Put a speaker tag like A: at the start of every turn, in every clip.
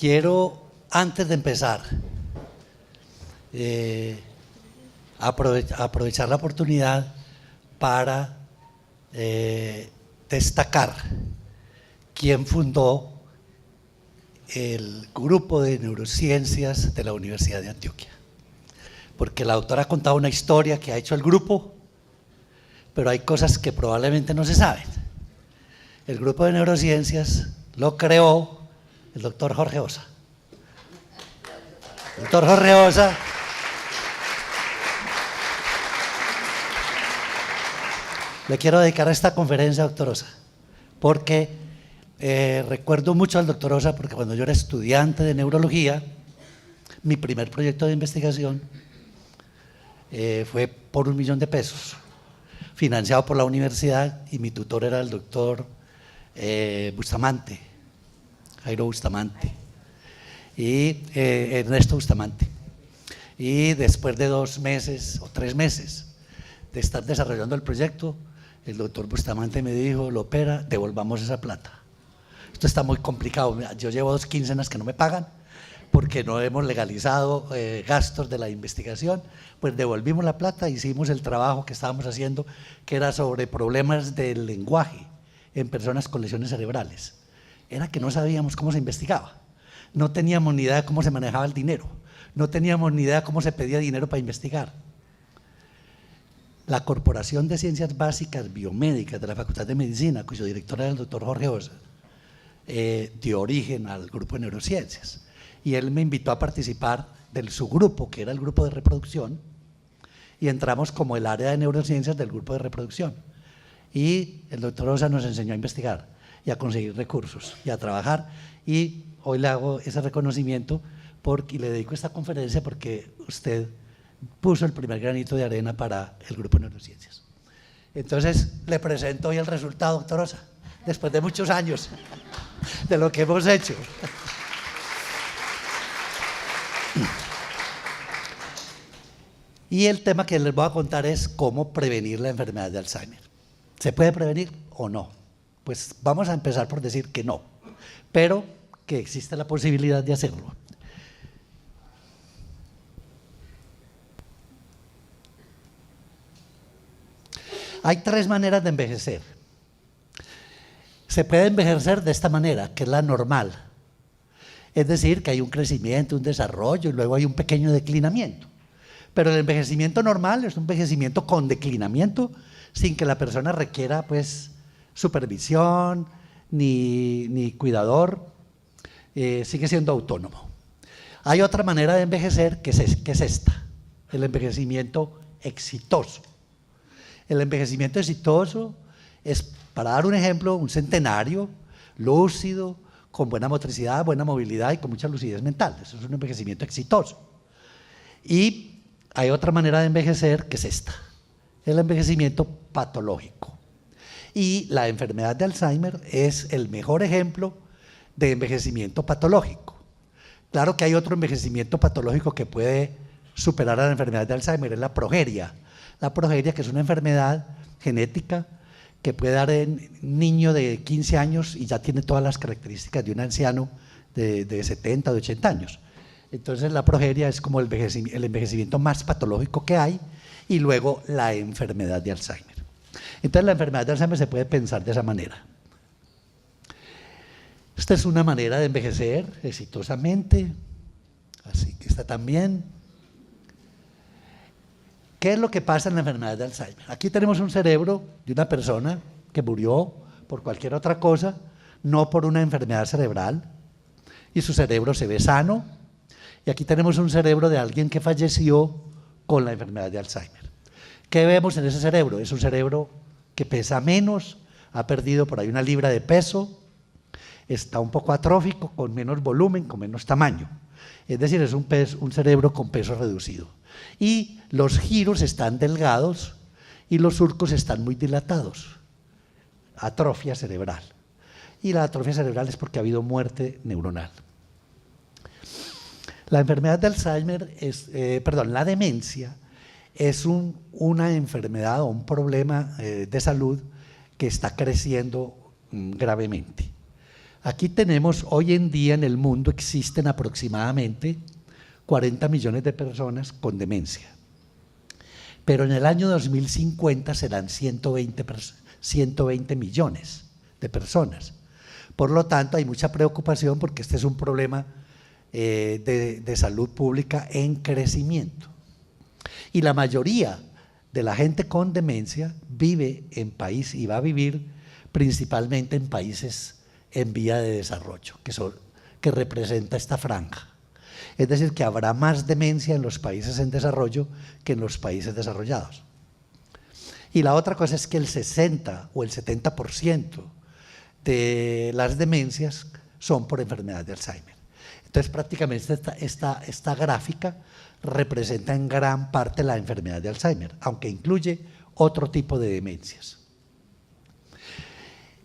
A: Quiero, antes de empezar, aprovechar la oportunidad para destacar quién fundó el grupo de neurociencias de la Universidad de Antioquia. Porque la doctora ha contado una historia que ha hecho el grupo, pero hay cosas que probablemente no se saben. El grupo de neurociencias lo creó el doctor Jorge Osa. El doctor Jorge Osa le quiero dedicar a esta conferencia, doctor Osa, porque recuerdo mucho al doctor Osa porque cuando yo era estudiante de neurología, mi primer proyecto de investigación fue por $1 millón, financiado por la universidad, y mi tutor era el doctor Bustamante, Jairo Bustamante, y Ernesto Bustamante. Y después de 2 meses o 3 meses de estar desarrollando el proyecto, el doctor Bustamante me dijo: Lopera, devolvamos esa plata. Esto está muy complicado, yo llevo 2 quincenas que no me pagan porque no hemos legalizado gastos de la investigación. Pues devolvimos la plata, hicimos el trabajo que estábamos haciendo, que era sobre problemas del lenguaje en personas con lesiones cerebrales. Era que no sabíamos cómo se investigaba, no teníamos ni idea de cómo se manejaba el dinero, no teníamos ni idea de cómo se pedía dinero para investigar. La Corporación de Ciencias Básicas Biomédicas de la Facultad de Medicina, cuyo director era el doctor Jorge Osa, dio origen al grupo de neurociencias, y él me invitó a participar de su grupo, que era el grupo de reproducción, y entramos como el área de neurociencias del grupo de reproducción, y el doctor Osa nos enseñó a investigar y a conseguir recursos y a trabajar, y hoy le hago ese reconocimiento y le dedico esta conferencia porque usted puso el primer granito de arena para el grupo de neurociencias. Entonces le presento hoy el resultado, doctor Osa, después de muchos años de lo que hemos hecho. Y el tema que les voy a contar es cómo prevenir la enfermedad de Alzheimer. ¿Se puede prevenir o no? Pues vamos a empezar por decir que no, pero que existe la posibilidad de hacerlo. Hay 3 maneras de envejecer. Se puede envejecer de esta manera, que es la normal. Es decir, que hay un crecimiento, un desarrollo y luego hay un pequeño declinamiento. Pero el envejecimiento normal es un envejecimiento con declinamiento, sin que la persona requiera pues supervisión ni cuidador, sigue siendo autónomo. Hay otra manera de envejecer que es esta, el envejecimiento exitoso. El envejecimiento exitoso es, para dar un ejemplo, un centenario, lúcido, con buena motricidad, buena movilidad y con mucha lucidez mental. Eso es un envejecimiento exitoso. Y hay otra manera de envejecer que es esta, el envejecimiento patológico. Y la enfermedad de Alzheimer es el mejor ejemplo de envejecimiento patológico. Claro que hay otro envejecimiento patológico que puede superar a la enfermedad de Alzheimer, es la progeria. La progeria, que es una enfermedad genética que puede dar en un niño de 15 años y ya tiene todas las características de un anciano de 70 o de 80 años. Entonces la progeria es como el envejecimiento más patológico que hay, y luego la enfermedad de Alzheimer. Entonces la enfermedad de Alzheimer se puede pensar de esa manera. Esta es una manera de envejecer exitosamente, así que está también. ¿Qué es lo que pasa en la enfermedad de Alzheimer? Aquí tenemos un cerebro de una persona que murió por cualquier otra cosa, no por una enfermedad cerebral, y su cerebro se ve sano. Y aquí tenemos un cerebro de alguien que falleció con la enfermedad de Alzheimer. ¿Qué vemos en ese cerebro? Es un cerebro que pesa menos, ha perdido por ahí 1 libra de peso, está un poco atrófico, con menos volumen, con menos tamaño. Es decir, es un cerebro con peso reducido. Y los giros están delgados y los surcos están muy dilatados. Atrofia cerebral. Y la atrofia cerebral es porque ha habido muerte neuronal. La enfermedad de Alzheimer la demencia es una enfermedad o un problema de salud que está creciendo gravemente. Aquí tenemos, hoy en día en el mundo existen aproximadamente 40 millones de personas con demencia, pero en el año 2050 serán 120 millones de personas. Por lo tanto, hay mucha preocupación porque este es un problema de salud pública en crecimiento. Y la mayoría de la gente con demencia vive en país y va a vivir principalmente en países en vía de desarrollo, que representa esta franja. Es decir, que habrá más demencia en los países en desarrollo que en los países desarrollados. Y la otra cosa es que el 60 o el 70% de las demencias son por enfermedad de Alzheimer. Entonces, prácticamente esta gráfica representa en gran parte la enfermedad de Alzheimer, aunque incluye otro tipo de demencias.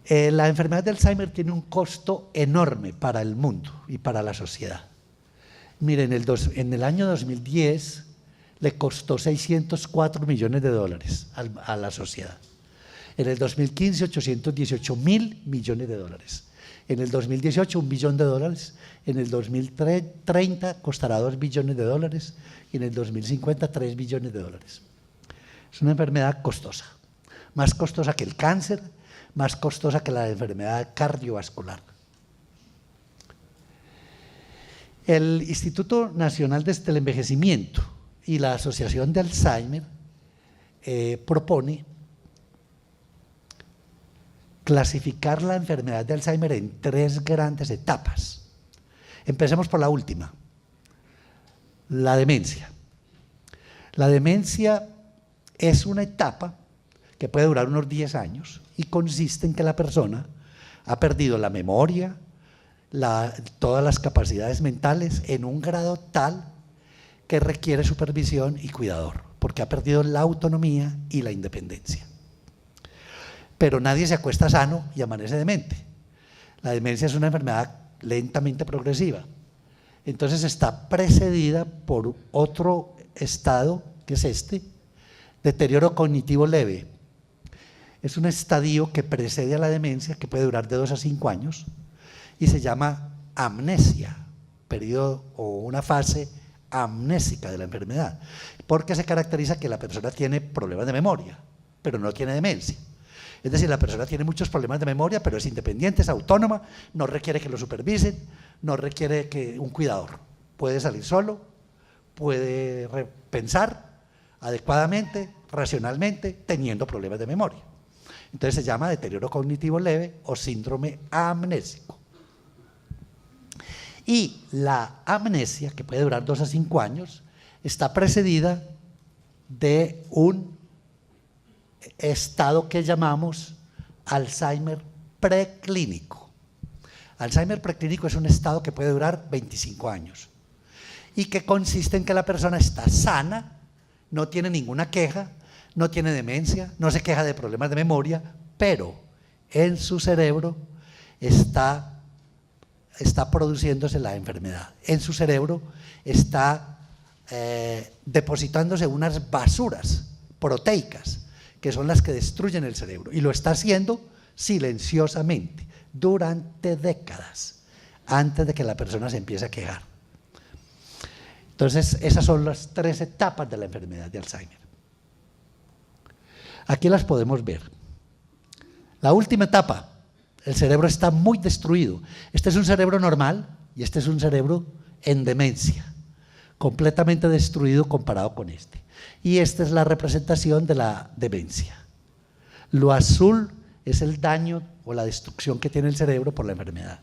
A: La enfermedad de Alzheimer tiene un costo enorme para el mundo y para la sociedad. Miren, en el año 2010 le costó 604 millones de dólares a la sociedad. En el 2015, 818.000 millones de dólares. En el 2018, 1 billón de dólares. En el 2030 costará 2 billones de dólares. Y en el 2050, 3 billones de dólares. Es una enfermedad costosa. Más costosa que el cáncer, más costosa que la enfermedad cardiovascular. El Instituto Nacional del Envejecimiento y la Asociación de Alzheimer propone clasificar la enfermedad de Alzheimer en 3 grandes etapas. Empecemos por la última, la demencia. La demencia es una etapa que puede durar unos 10 años y consiste en que la persona ha perdido la memoria, todas las capacidades mentales en un grado tal que requiere supervisión y cuidador, porque ha perdido la autonomía y la independencia. Pero nadie se acuesta sano y amanece demente. La demencia es una enfermedad lentamente progresiva. Entonces está precedida por otro estado, que es deterioro cognitivo leve. Es un estadio que precede a la demencia, que puede durar de 2 a 5 años, y se llama amnesia, periodo o una fase amnésica de la enfermedad, porque se caracteriza que la persona tiene problemas de memoria, pero no tiene demencia. Es decir, la persona tiene muchos problemas de memoria, pero es independiente, es autónoma, no requiere que lo supervisen, no requiere un cuidador. Puede salir solo, puede pensar adecuadamente, racionalmente, teniendo problemas de memoria. Entonces se llama deterioro cognitivo leve o síndrome amnésico. Y la amnesia, que puede durar 2 a 5 años, está precedida de un estado que llamamos Alzheimer preclínico. Alzheimer preclínico es un estado que puede durar 25 años y que consiste en que la persona está sana, no tiene ninguna queja, no tiene demencia, no se queja de problemas de memoria, pero en su cerebro está produciéndose la enfermedad. En su cerebro está depositándose unas basuras proteicas que son las que destruyen el cerebro, y lo está haciendo silenciosamente durante décadas antes de que la persona se empiece a quejar. Entonces, esas son las 3 etapas de la enfermedad de Alzheimer. Aquí las podemos ver. La última etapa, el cerebro está muy destruido. Este es un cerebro normal y este es un cerebro en demencia, completamente destruido comparado con este. Y esta es la representación de la demencia. Lo azul es el daño o la destrucción que tiene el cerebro por la enfermedad.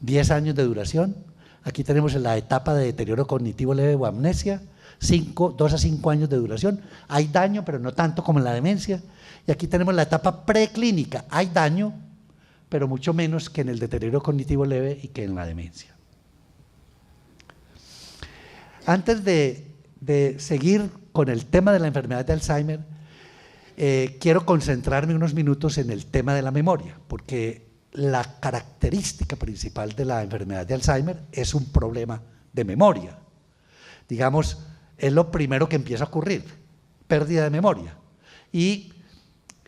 A: 10 años de duración. Aquí tenemos la etapa de deterioro cognitivo leve o amnesia, 2 a 5 años de duración. Hay daño, pero no tanto como en la demencia. Y aquí tenemos la etapa preclínica. Hay daño, pero mucho menos que en el deterioro cognitivo leve y que en la demencia. Antes de seguir con el tema de la enfermedad de Alzheimer, quiero concentrarme unos minutos en el tema de la memoria, porque la característica principal de la enfermedad de Alzheimer es un problema de memoria. Digamos, es lo primero que empieza a ocurrir, pérdida de memoria, y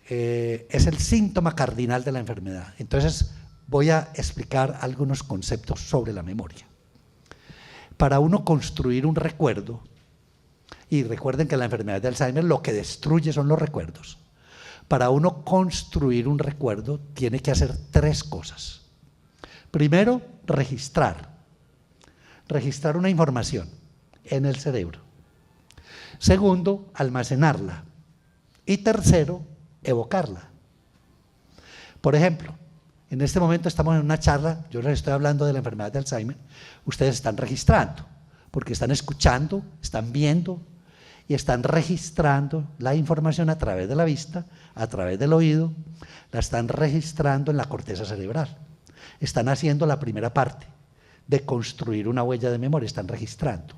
A: es el síntoma cardinal de la enfermedad. Entonces, voy a explicar algunos conceptos sobre la memoria. Para uno construir un recuerdo, y recuerden que en la enfermedad de Alzheimer lo que destruye son los recuerdos. Para uno construir un recuerdo tiene que hacer tres cosas. Primero, registrar una información en el cerebro. Segundo, almacenarla. Y tercero, evocarla. Por ejemplo, en este momento estamos en una charla, yo les estoy hablando de la enfermedad de Alzheimer, ustedes están registrando, porque están escuchando, están viendo y están registrando la información a través de la vista, a través del oído, la están registrando en la corteza cerebral. Están haciendo la primera parte de construir una huella de memoria, están registrando.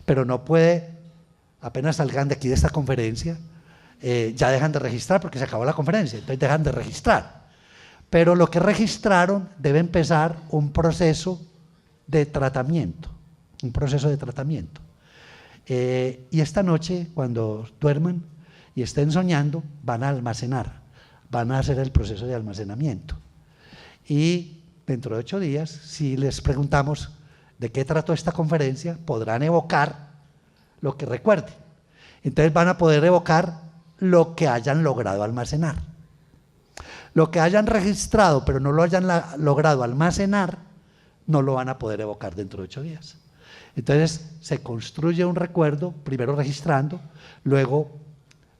A: Pero no puede, apenas salgan de aquí de esta conferencia, ya dejan de registrar porque se acabó la conferencia, entonces dejan de registrar. Pero lo que registraron debe empezar un proceso de tratamiento, y esta noche, cuando duerman y estén soñando, van a almacenar, van a hacer el proceso de almacenamiento. Y dentro de 8 días, si les preguntamos de qué trató esta conferencia, podrán evocar lo que recuerden. Entonces van a poder evocar lo que hayan logrado almacenar. Lo que hayan registrado pero no lo hayan logrado almacenar, no lo van a poder evocar dentro de 8 días. Entonces se construye un recuerdo, primero registrando, luego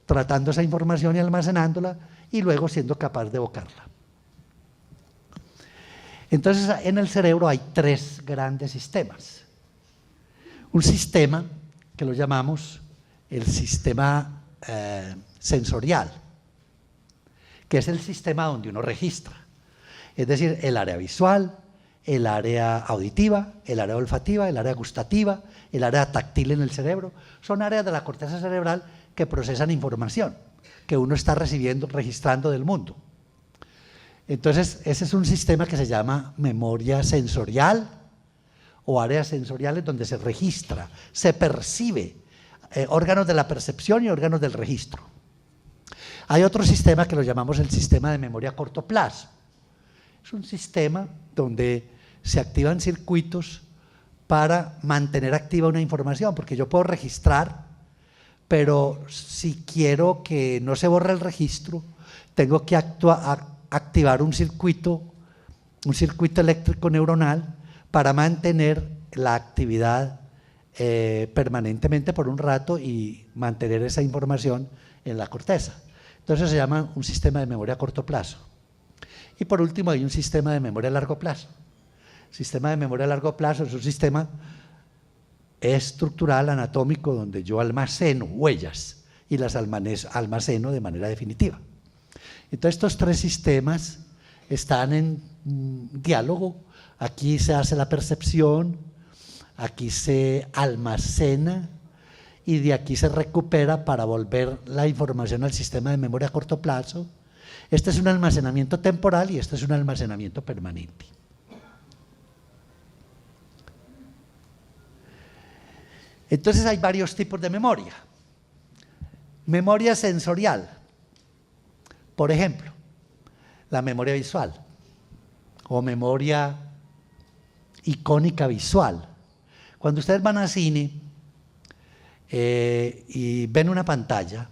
A: tratando esa información y almacenándola, y luego siendo capaz de evocarla. Entonces en el cerebro hay 3 grandes sistemas. Un sistema que lo llamamos el sistema sensorial, que es el sistema donde uno registra, es decir, el área visual, el área auditiva, el área olfativa, el área gustativa, el área táctil en el cerebro. Son áreas de la corteza cerebral que procesan información que uno está recibiendo, registrando del mundo. Entonces, ese es un sistema que se llama memoria sensorial o áreas sensoriales donde se registra, se percibe, órganos de la percepción y órganos del registro. Hay otro sistema que lo llamamos el sistema de memoria a corto plazo. Es un sistema donde se activan circuitos para mantener activa una información, porque yo puedo registrar, pero si quiero que no se borre el registro, tengo que activar un circuito eléctrico neuronal para mantener la actividad permanentemente por un rato y mantener esa información en la corteza. Entonces se llama un sistema de memoria a corto plazo. Y por último hay un sistema de memoria a largo plazo. El sistema de memoria a largo plazo es un sistema estructural, anatómico, donde yo almaceno huellas y las almaceno de manera definitiva. Entonces estos 3 sistemas están en diálogo. Aquí se hace la percepción, aquí se almacena y de aquí se recupera para volver la información al sistema de memoria a corto plazo. Este es un almacenamiento temporal y este es un almacenamiento permanente. Entonces hay varios tipos de memoria. Memoria sensorial, por ejemplo, la memoria visual o memoria icónica visual. Cuando ustedes van al cine y ven una pantalla,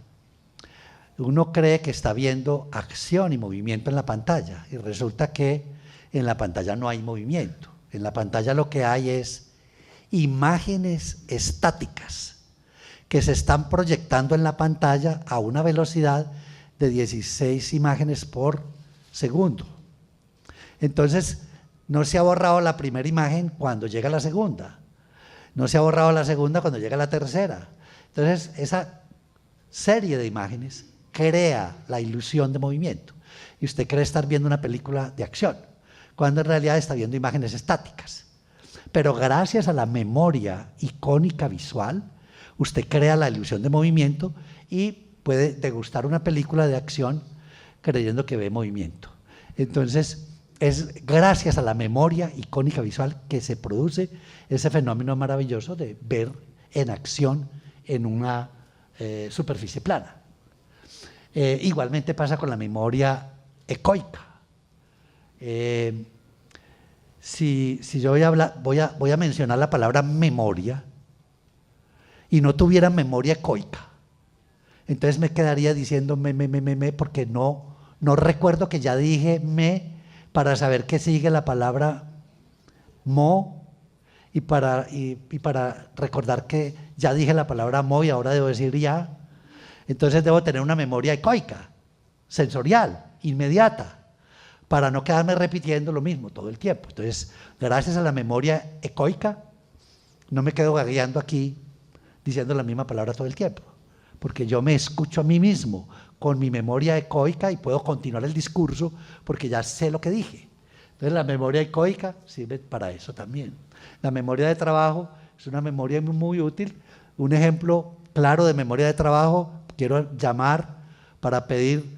A: uno cree que está viendo acción y movimiento en la pantalla y resulta que en la pantalla no hay movimiento. En la pantalla lo que hay es imágenes estáticas que se están proyectando en la pantalla a una velocidad de 16 imágenes por segundo. Entonces, no se ha borrado la primera imagen cuando llega la segunda, no se ha borrado la segunda cuando llega la tercera. Entonces, esa serie de imágenes crea la ilusión de movimiento y usted cree estar viendo una película de acción, cuando en realidad está viendo imágenes estáticas. Pero gracias a la memoria icónica visual, usted crea la ilusión de movimiento y puede degustar una película de acción creyendo que ve movimiento. Entonces, es gracias a la memoria icónica visual que se produce ese fenómeno maravilloso de ver en acción en una superficie plana. Igualmente pasa con la memoria ecoica. Si yo voy a mencionar la palabra memoria y no tuviera memoria ecoica, entonces me quedaría diciendo me, porque no recuerdo que ya dije me para saber que sigue la palabra mo y para recordar que ya dije la palabra mo y ahora debo decir ya. Entonces debo tener una memoria ecoica, sensorial, inmediata, para no quedarme repitiendo lo mismo todo el tiempo. Entonces, gracias a la memoria ecoica, no me quedo gagueando aquí diciendo la misma palabra todo el tiempo, porque yo me escucho a mí mismo con mi memoria ecoica y puedo continuar el discurso porque ya sé lo que dije. Entonces, la memoria ecoica sirve para eso también. La memoria de trabajo es una memoria muy útil. Un ejemplo claro de memoria de trabajo: quiero llamar para pedir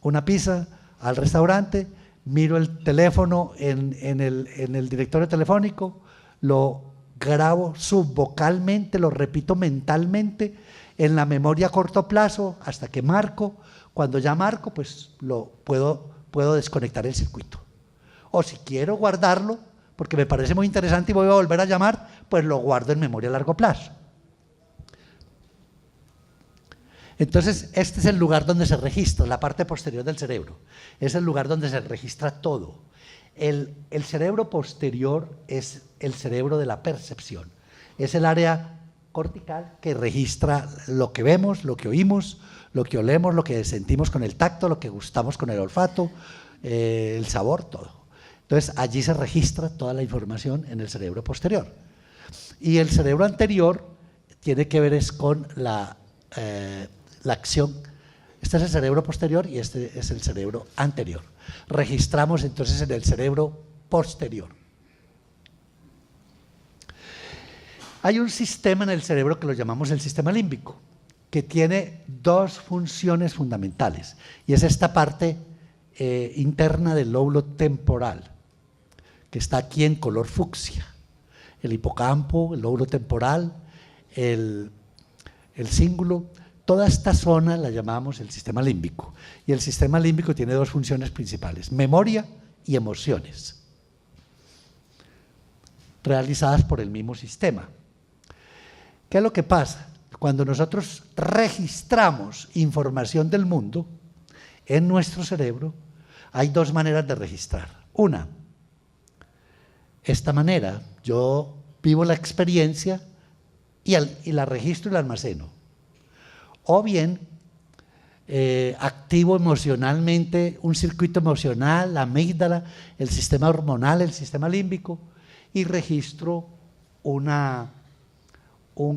A: una pizza al restaurante, miro el teléfono en el directorio telefónico, lo grabo subvocalmente, lo repito mentalmente en la memoria a corto plazo hasta que marco. Cuando ya marco, pues puedo desconectar el circuito. O si quiero guardarlo, porque me parece muy interesante y voy a volver a llamar, pues lo guardo en memoria a largo plazo. Entonces, este es el lugar donde se registra, la parte posterior del cerebro. Es el lugar donde se registra todo. El cerebro posterior es el cerebro de la percepción. Es el área cortical que registra lo que vemos, lo que oímos, lo que olemos, lo que sentimos con el tacto, lo que gustamos con el olfato, el sabor, todo. Entonces, allí se registra toda la información en el cerebro posterior. Y el cerebro anterior tiene que ver con la acción. Este es el cerebro posterior y este es el cerebro anterior. Registramos entonces en el cerebro posterior. Hay un sistema en el cerebro que lo llamamos el sistema límbico, que tiene dos funciones fundamentales, y es esta parte interna del lóbulo temporal, que está aquí en color fucsia. El hipocampo, el lóbulo temporal, el cíngulo. Toda esta zona la llamamos el sistema límbico, y el sistema límbico tiene dos funciones principales: memoria y emociones, realizadas por el mismo sistema. ¿Qué es lo que pasa? Cuando nosotros registramos información del mundo en nuestro cerebro, hay dos maneras de registrar. Una, esta manera: yo vivo la experiencia y la registro y la almaceno. O bien, activo emocionalmente un circuito emocional, la amígdala, el sistema hormonal, el sistema límbico, y registro un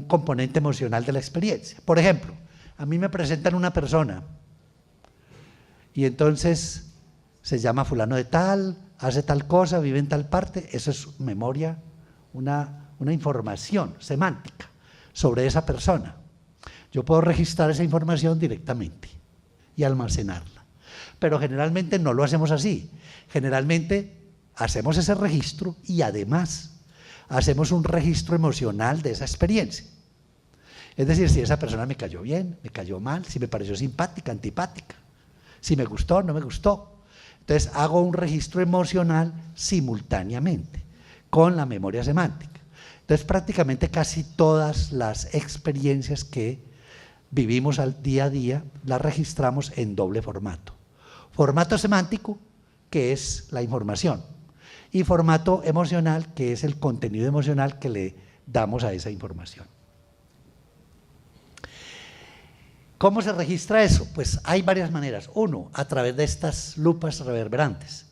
A: componente emocional de la experiencia. Por ejemplo, a mí me presentan una persona y entonces se llama fulano de tal, hace tal cosa, vive en tal parte. Eso es memoria, una información semántica sobre esa persona. Yo puedo registrar esa información directamente y almacenarla, pero generalmente no lo hacemos así. Generalmente hacemos ese registro y además hacemos un registro emocional de esa experiencia. Es decir, si esa persona me cayó bien, me cayó mal, si me pareció simpática, antipática, si me gustó, no me gustó. Entonces hago un registro emocional simultáneamente con la memoria semántica. Entonces prácticamente casi todas las experiencias que vivimos al día a día las registramos en doble formato: formato semántico, que es la información, y formato emocional, que es el contenido emocional que le damos a esa información. ¿Cómo se registra eso? Pues hay varias maneras. Uno, a través de estas lupas reverberantes.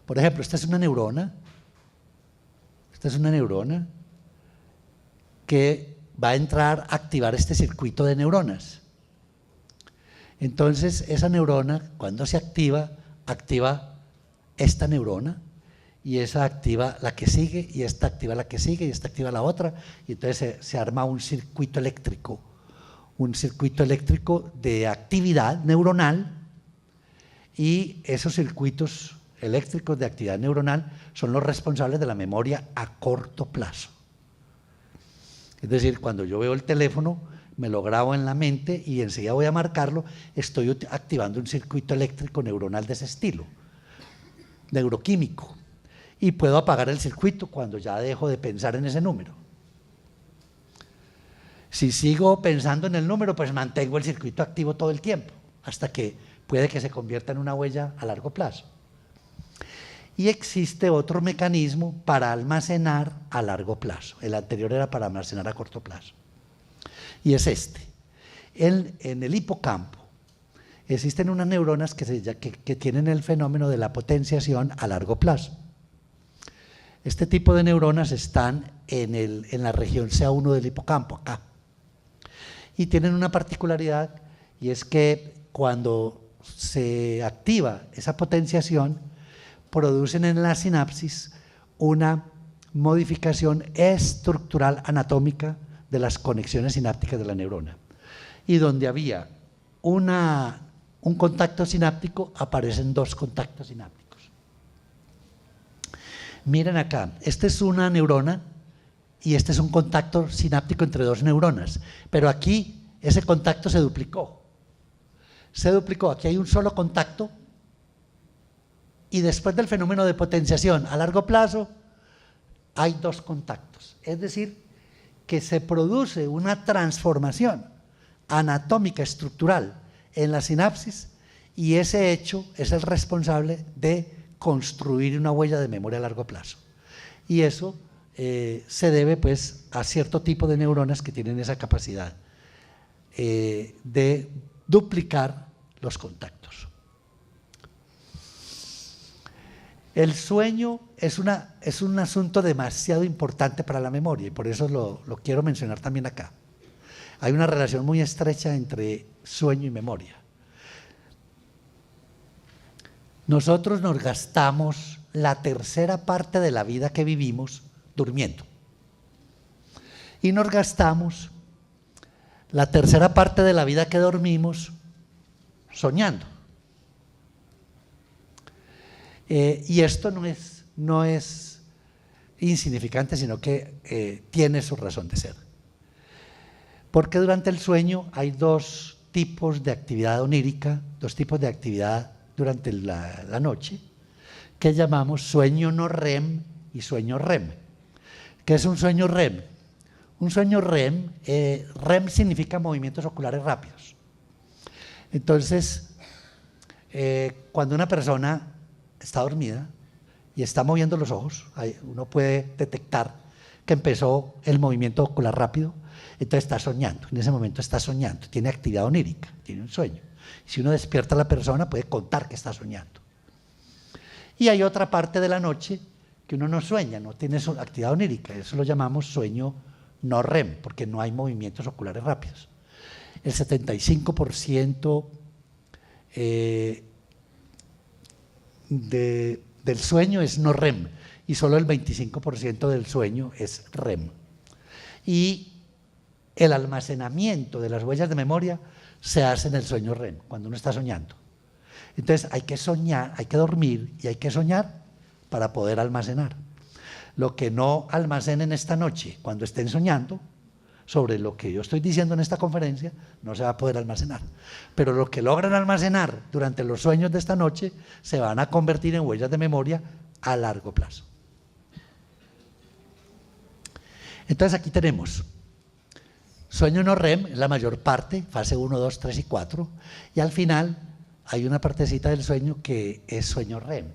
A: Por ejemplo, esta es una neurona. Esta es una neurona que va a entrar a activar este circuito de neuronas. Entonces, esa neurona, cuando se activa, activa esta neurona, y esa activa la que sigue, y esta activa la que sigue, y esta activa la otra, y entonces se arma un circuito eléctrico de actividad neuronal, y esos circuitos eléctricos de actividad neuronal son los responsables de la memoria a corto plazo. Es decir, cuando yo veo el teléfono, me lo grabo en la mente y enseguida voy a marcarlo, estoy activando un circuito eléctrico neuronal de ese estilo. neuroquímico, y puedo apagar el circuito cuando ya dejo de pensar en ese número. Si sigo pensando en el número, pues mantengo el circuito activo todo el tiempo, hasta que puede que se convierta en una huella a largo plazo. Y existe otro mecanismo para almacenar a largo plazo. El anterior era para almacenar a corto plazo. Y es este. En el hipocampo existen unas neuronas que tienen el fenómeno de la potenciación a largo plazo. Este tipo de neuronas están en la región CA1 del hipocampo, acá. Y tienen una particularidad, y es que cuando se activa esa potenciación, producen en la sinapsis una modificación estructural anatómica de las conexiones sinápticas de la neurona. Y donde había un contacto sináptico, aparecen dos contactos sinápticos. Miren acá, esta es una neurona y este es un contacto sináptico entre dos neuronas, pero aquí ese contacto se duplicó. Aquí hay un solo contacto y después del fenómeno de potenciación a largo plazo hay dos contactos. Es decir, que se produce una transformación anatómica estructural en la sinapsis y ese hecho es el responsable de construir una huella de memoria a largo plazo. Y eso se debe pues a cierto tipo de neuronas que tienen esa capacidad de duplicar los contactos. El sueño es un asunto demasiado importante para la memoria y por eso lo quiero mencionar también acá. Hay una relación muy estrecha entre sueño y memoria. Nosotros nos gastamos la tercera parte de la vida que vivimos durmiendo. Y nos gastamos la tercera parte de la vida que dormimos soñando. Y esto no es insignificante, sino que tiene su razón de ser. Porque durante el sueño hay dos tipos de actividad onírica, dos tipos de actividad durante la noche, que llamamos sueño no REM y sueño REM. ¿Qué es un sueño REM? Un sueño REM, REM significa movimientos oculares rápidos. Entonces, cuando una persona está dormida y está moviendo los ojos, uno puede detectar que empezó el movimiento ocular rápido, entonces está soñando, en ese momento está soñando, tiene actividad onírica, tiene un sueño. Si uno despierta a la persona puede contar que está soñando. Y hay otra parte de la noche que uno no sueña, no tiene actividad onírica, eso lo llamamos sueño no REM, porque no hay movimientos oculares rápidos. El 75% del sueño es no REM y solo el 25% del sueño es REM. Y el almacenamiento de las huellas de memoria se hace en el sueño REM, cuando uno está soñando. Entonces hay que soñar, hay que dormir y hay que soñar para poder almacenar. Lo que no almacenen esta noche, cuando estén soñando, sobre lo que yo estoy diciendo en esta conferencia, no se va a poder almacenar. Pero lo que logran almacenar durante los sueños de esta noche se van a convertir en huellas de memoria a largo plazo. Entonces aquí tenemos sueño no REM, es la mayor parte, fase 1, 2, 3 y 4, y al final hay una partecita del sueño que es sueño REM.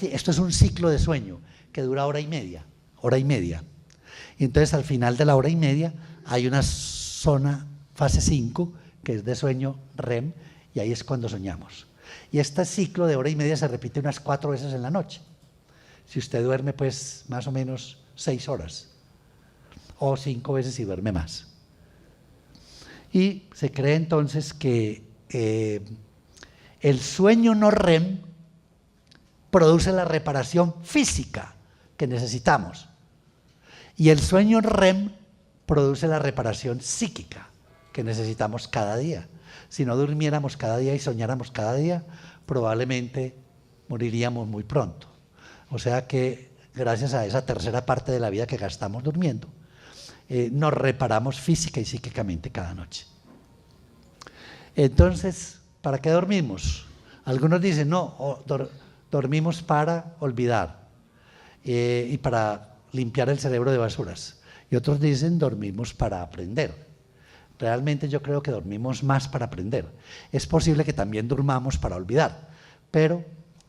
A: Esto es un ciclo de sueño que dura hora y media. Y entonces al final de la hora y media hay una zona, fase 5, que es de sueño REM, y ahí es cuando soñamos. Y este ciclo de hora y media se repite unas 4 veces en la noche. Si usted duerme pues más o menos 6 horas, o 5 veces si duerme más. Y se cree entonces que el sueño no REM produce la reparación física que necesitamos y el sueño REM produce la reparación psíquica que necesitamos cada día. Si no durmiéramos cada día y soñáramos cada día, probablemente moriríamos muy pronto. O sea que gracias a esa tercera parte de la vida que gastamos durmiendo, nos reparamos física y psíquicamente cada noche. Entonces, ¿para qué dormimos? Algunos dicen, no, dormimos para olvidar y para limpiar el cerebro de basuras. Y otros dicen dormimos para aprender. Realmente yo creo que dormimos más para aprender. Es posible que también durmamos para olvidar, pero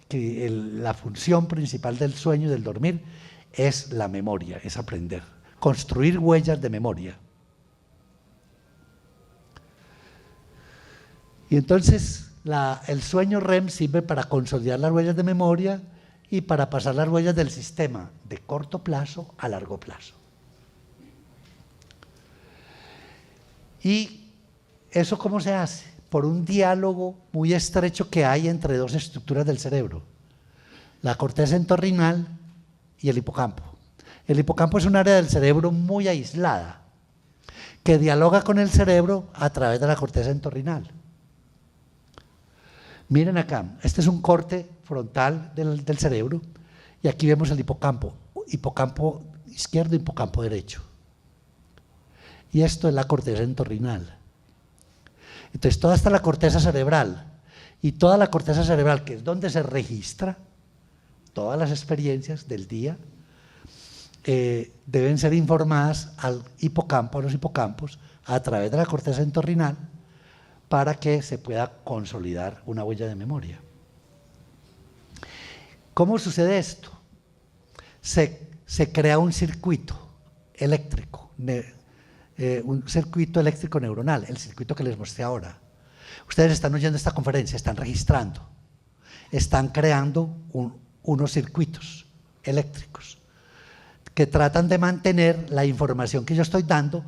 A: que la función principal del sueño y del dormir es la memoria, es aprender, construir huellas de memoria. Y entonces el sueño REM sirve para consolidar las huellas de memoria y para pasar las huellas del sistema de corto plazo a largo plazo. ¿Y eso cómo se hace? Por un diálogo muy estrecho que hay entre dos estructuras del cerebro, la corteza entorrinal y el hipocampo. El hipocampo es un área del cerebro muy aislada, que dialoga con el cerebro a través de la corteza entorrinal. Miren acá, este es un corte frontal del cerebro y aquí vemos el hipocampo izquierdo y hipocampo derecho. Y esto es la corteza entorrinal. Entonces toda esta es la corteza cerebral y toda la corteza cerebral, que es donde se registra todas las experiencias del día, deben ser informadas al hipocampo, a los hipocampos, a través de la corteza entorrinal, para que se pueda consolidar una huella de memoria. ¿Cómo sucede esto? Se crea un circuito eléctrico, neuronal, el circuito que les mostré ahora. Ustedes están oyendo esta conferencia, están registrando, están creando unos circuitos eléctricos que tratan de mantener la información que yo estoy dando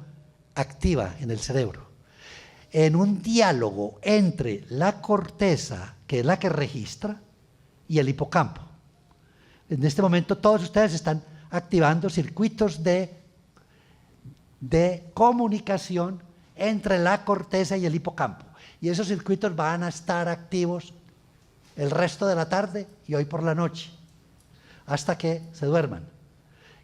A: activa en el cerebro, en un diálogo entre la corteza, que es la que registra, y el hipocampo. En este momento todos ustedes están activando circuitos de comunicación entre la corteza y el hipocampo. Y esos circuitos van a estar activos el resto de la tarde y hoy por la noche, hasta que se duerman.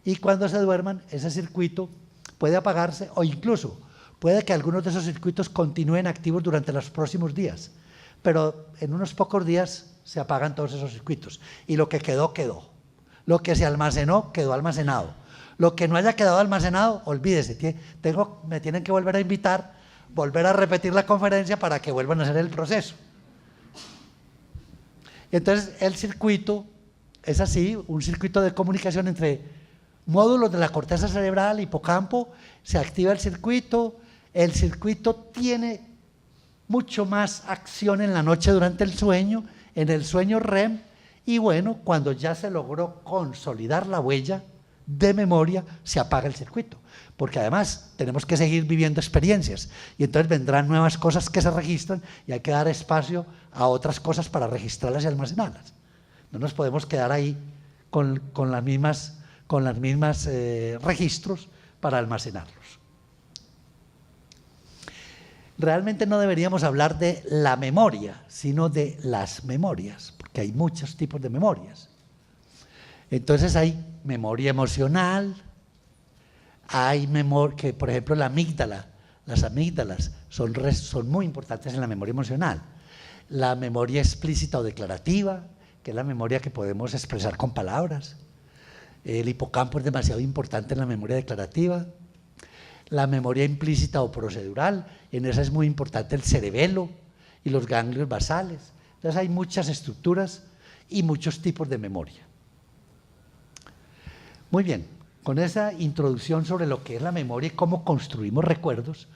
A: Y cuando se duerman, ese circuito puede apagarse o incluso puede que algunos de esos circuitos continúen activos durante los próximos días, pero en unos pocos días se apagan todos esos circuitos y lo que quedó, quedó. Lo que se almacenó, quedó almacenado. Lo que no haya quedado almacenado, olvídese, me tienen que volver a invitar, volver a repetir la conferencia para que vuelvan a hacer el proceso. Y entonces el circuito es así, un circuito de comunicación entre módulos de la corteza cerebral, hipocampo, se activa el circuito tiene mucho más acción en la noche durante el sueño, en el sueño REM, y bueno, cuando ya se logró consolidar la huella de memoria, se apaga el circuito, porque además tenemos que seguir viviendo experiencias, y entonces vendrán nuevas cosas que se registran, y hay que dar espacio a otras cosas para registrarlas y almacenarlas. No nos podemos quedar ahí con las mismas registros para almacenarlos. Realmente no deberíamos hablar de la memoria, sino de las memorias, porque hay muchos tipos de memorias. Entonces hay memoria emocional, hay memoria, que por ejemplo las amígdalas son muy importantes en la memoria emocional. La memoria explícita o declarativa, que es la memoria que podemos expresar con palabras. El hipocampo es demasiado importante en la memoria declarativa. La memoria implícita o procedural, en esa es muy importante el cerebelo y los ganglios basales. Entonces hay muchas estructuras y muchos tipos de memoria. Muy bien, con esa introducción sobre lo que es la memoria y cómo construimos recuerdos,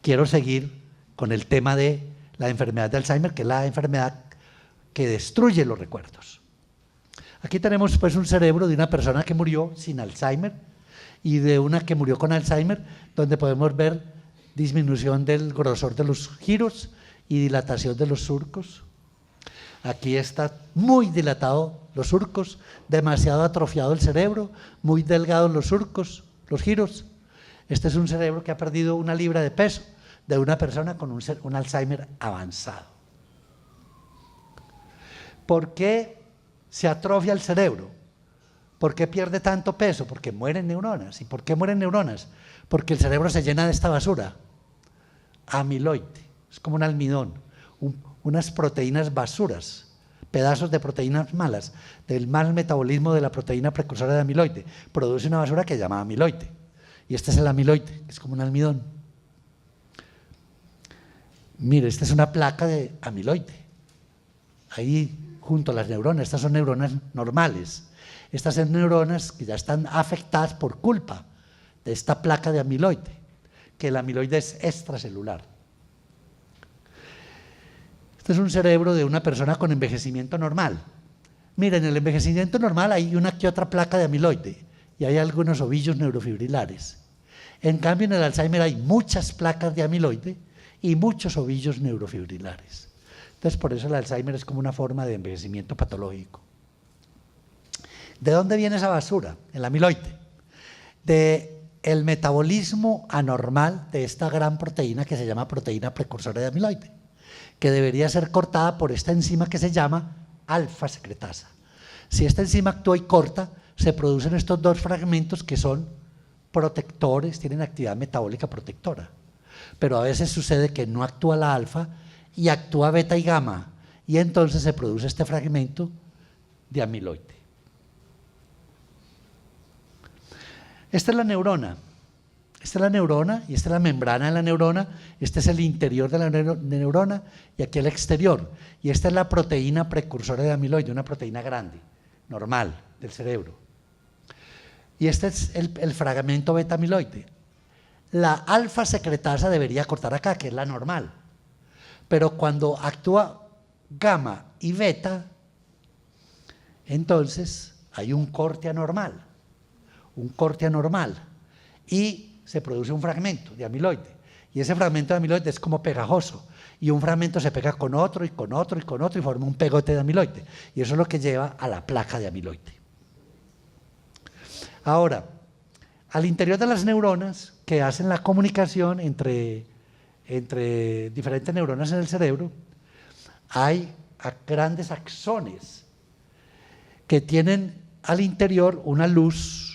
A: quiero seguir con el tema de la enfermedad de Alzheimer, que es la enfermedad que destruye los recuerdos. Aquí tenemos pues un cerebro de una persona que murió sin Alzheimer y de una que murió con Alzheimer, donde podemos ver disminución del grosor de los giros y dilatación de los surcos. Aquí está muy dilatado los surcos, demasiado atrofiado el cerebro, muy delgados los surcos, los giros. Este es un cerebro que ha perdido 1 libra de peso de una persona con un Alzheimer avanzado. ¿Por qué se atrofia el cerebro? ¿Por qué pierde tanto peso? Porque mueren neuronas. ¿Y por qué mueren neuronas? Porque el cerebro se llena de esta basura, amiloide, es como un almidón, unas proteínas basuras, pedazos de proteínas malas, del mal metabolismo de la proteína precursora de amiloide, produce una basura que se llama amiloide. Y este es el amiloide, que es como un almidón. Mire, esta es una placa de amiloide. Ahí junto a las neuronas, estas son neuronas normales. Estas son neuronas que ya están afectadas por culpa de esta placa de amiloide, que el amiloide es extracelular. Este es un cerebro de una persona con envejecimiento normal. Miren, en el envejecimiento normal hay una que otra placa de amiloide y hay algunos ovillos neurofibrilares. En cambio, en el Alzheimer hay muchas placas de amiloide y muchos ovillos neurofibrilares. Entonces, por eso el Alzheimer es como una forma de envejecimiento patológico. ¿De dónde viene esa basura? El amiloide. Del metabolismo anormal de esta gran proteína que se llama proteína precursora de amiloide, que debería ser cortada por esta enzima que se llama alfa-secretasa. Si esta enzima actúa y corta, se producen estos dos fragmentos que son protectores, tienen actividad metabólica protectora. Pero a veces sucede que no actúa la alfa y actúa beta y gamma, y entonces se produce este fragmento de amiloide. Esta es la neurona. Esta es la neurona y esta es la membrana de la neurona, este es el interior de la neurona y aquí el exterior. Y esta es la proteína precursora de amiloide, una proteína grande, normal, del cerebro. Y este es el fragmento beta amiloide. La alfa secretasa debería cortar acá, que es la normal. Pero cuando actúa gamma y beta, entonces hay un corte anormal. Y se produce un fragmento de amiloide. Y ese fragmento de amiloide es como pegajoso. Y un fragmento se pega con otro y con otro y con otro y forma un pegote de amiloide. Y eso es lo que lleva a la placa de amiloide. Ahora, al interior de las neuronas que hacen la comunicación entre diferentes neuronas en el cerebro, hay grandes axones que tienen al interior una luz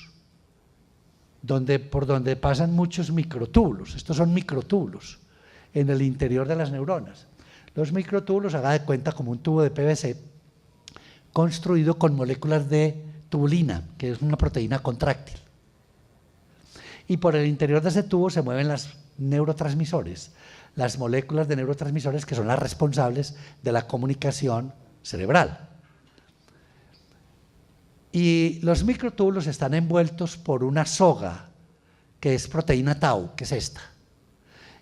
A: por donde pasan muchos microtúbulos. Estos son microtúbulos en el interior de las neuronas. Los microtúbulos, haga de cuenta como un tubo de PVC construido con moléculas de tubulina, que es una proteína contráctil. Y por el interior de ese tubo se mueven los neurotransmisores, las moléculas de neurotransmisores que son las responsables de la comunicación cerebral. Y los microtúbulos están envueltos por una soga que es proteína tau, que es esta.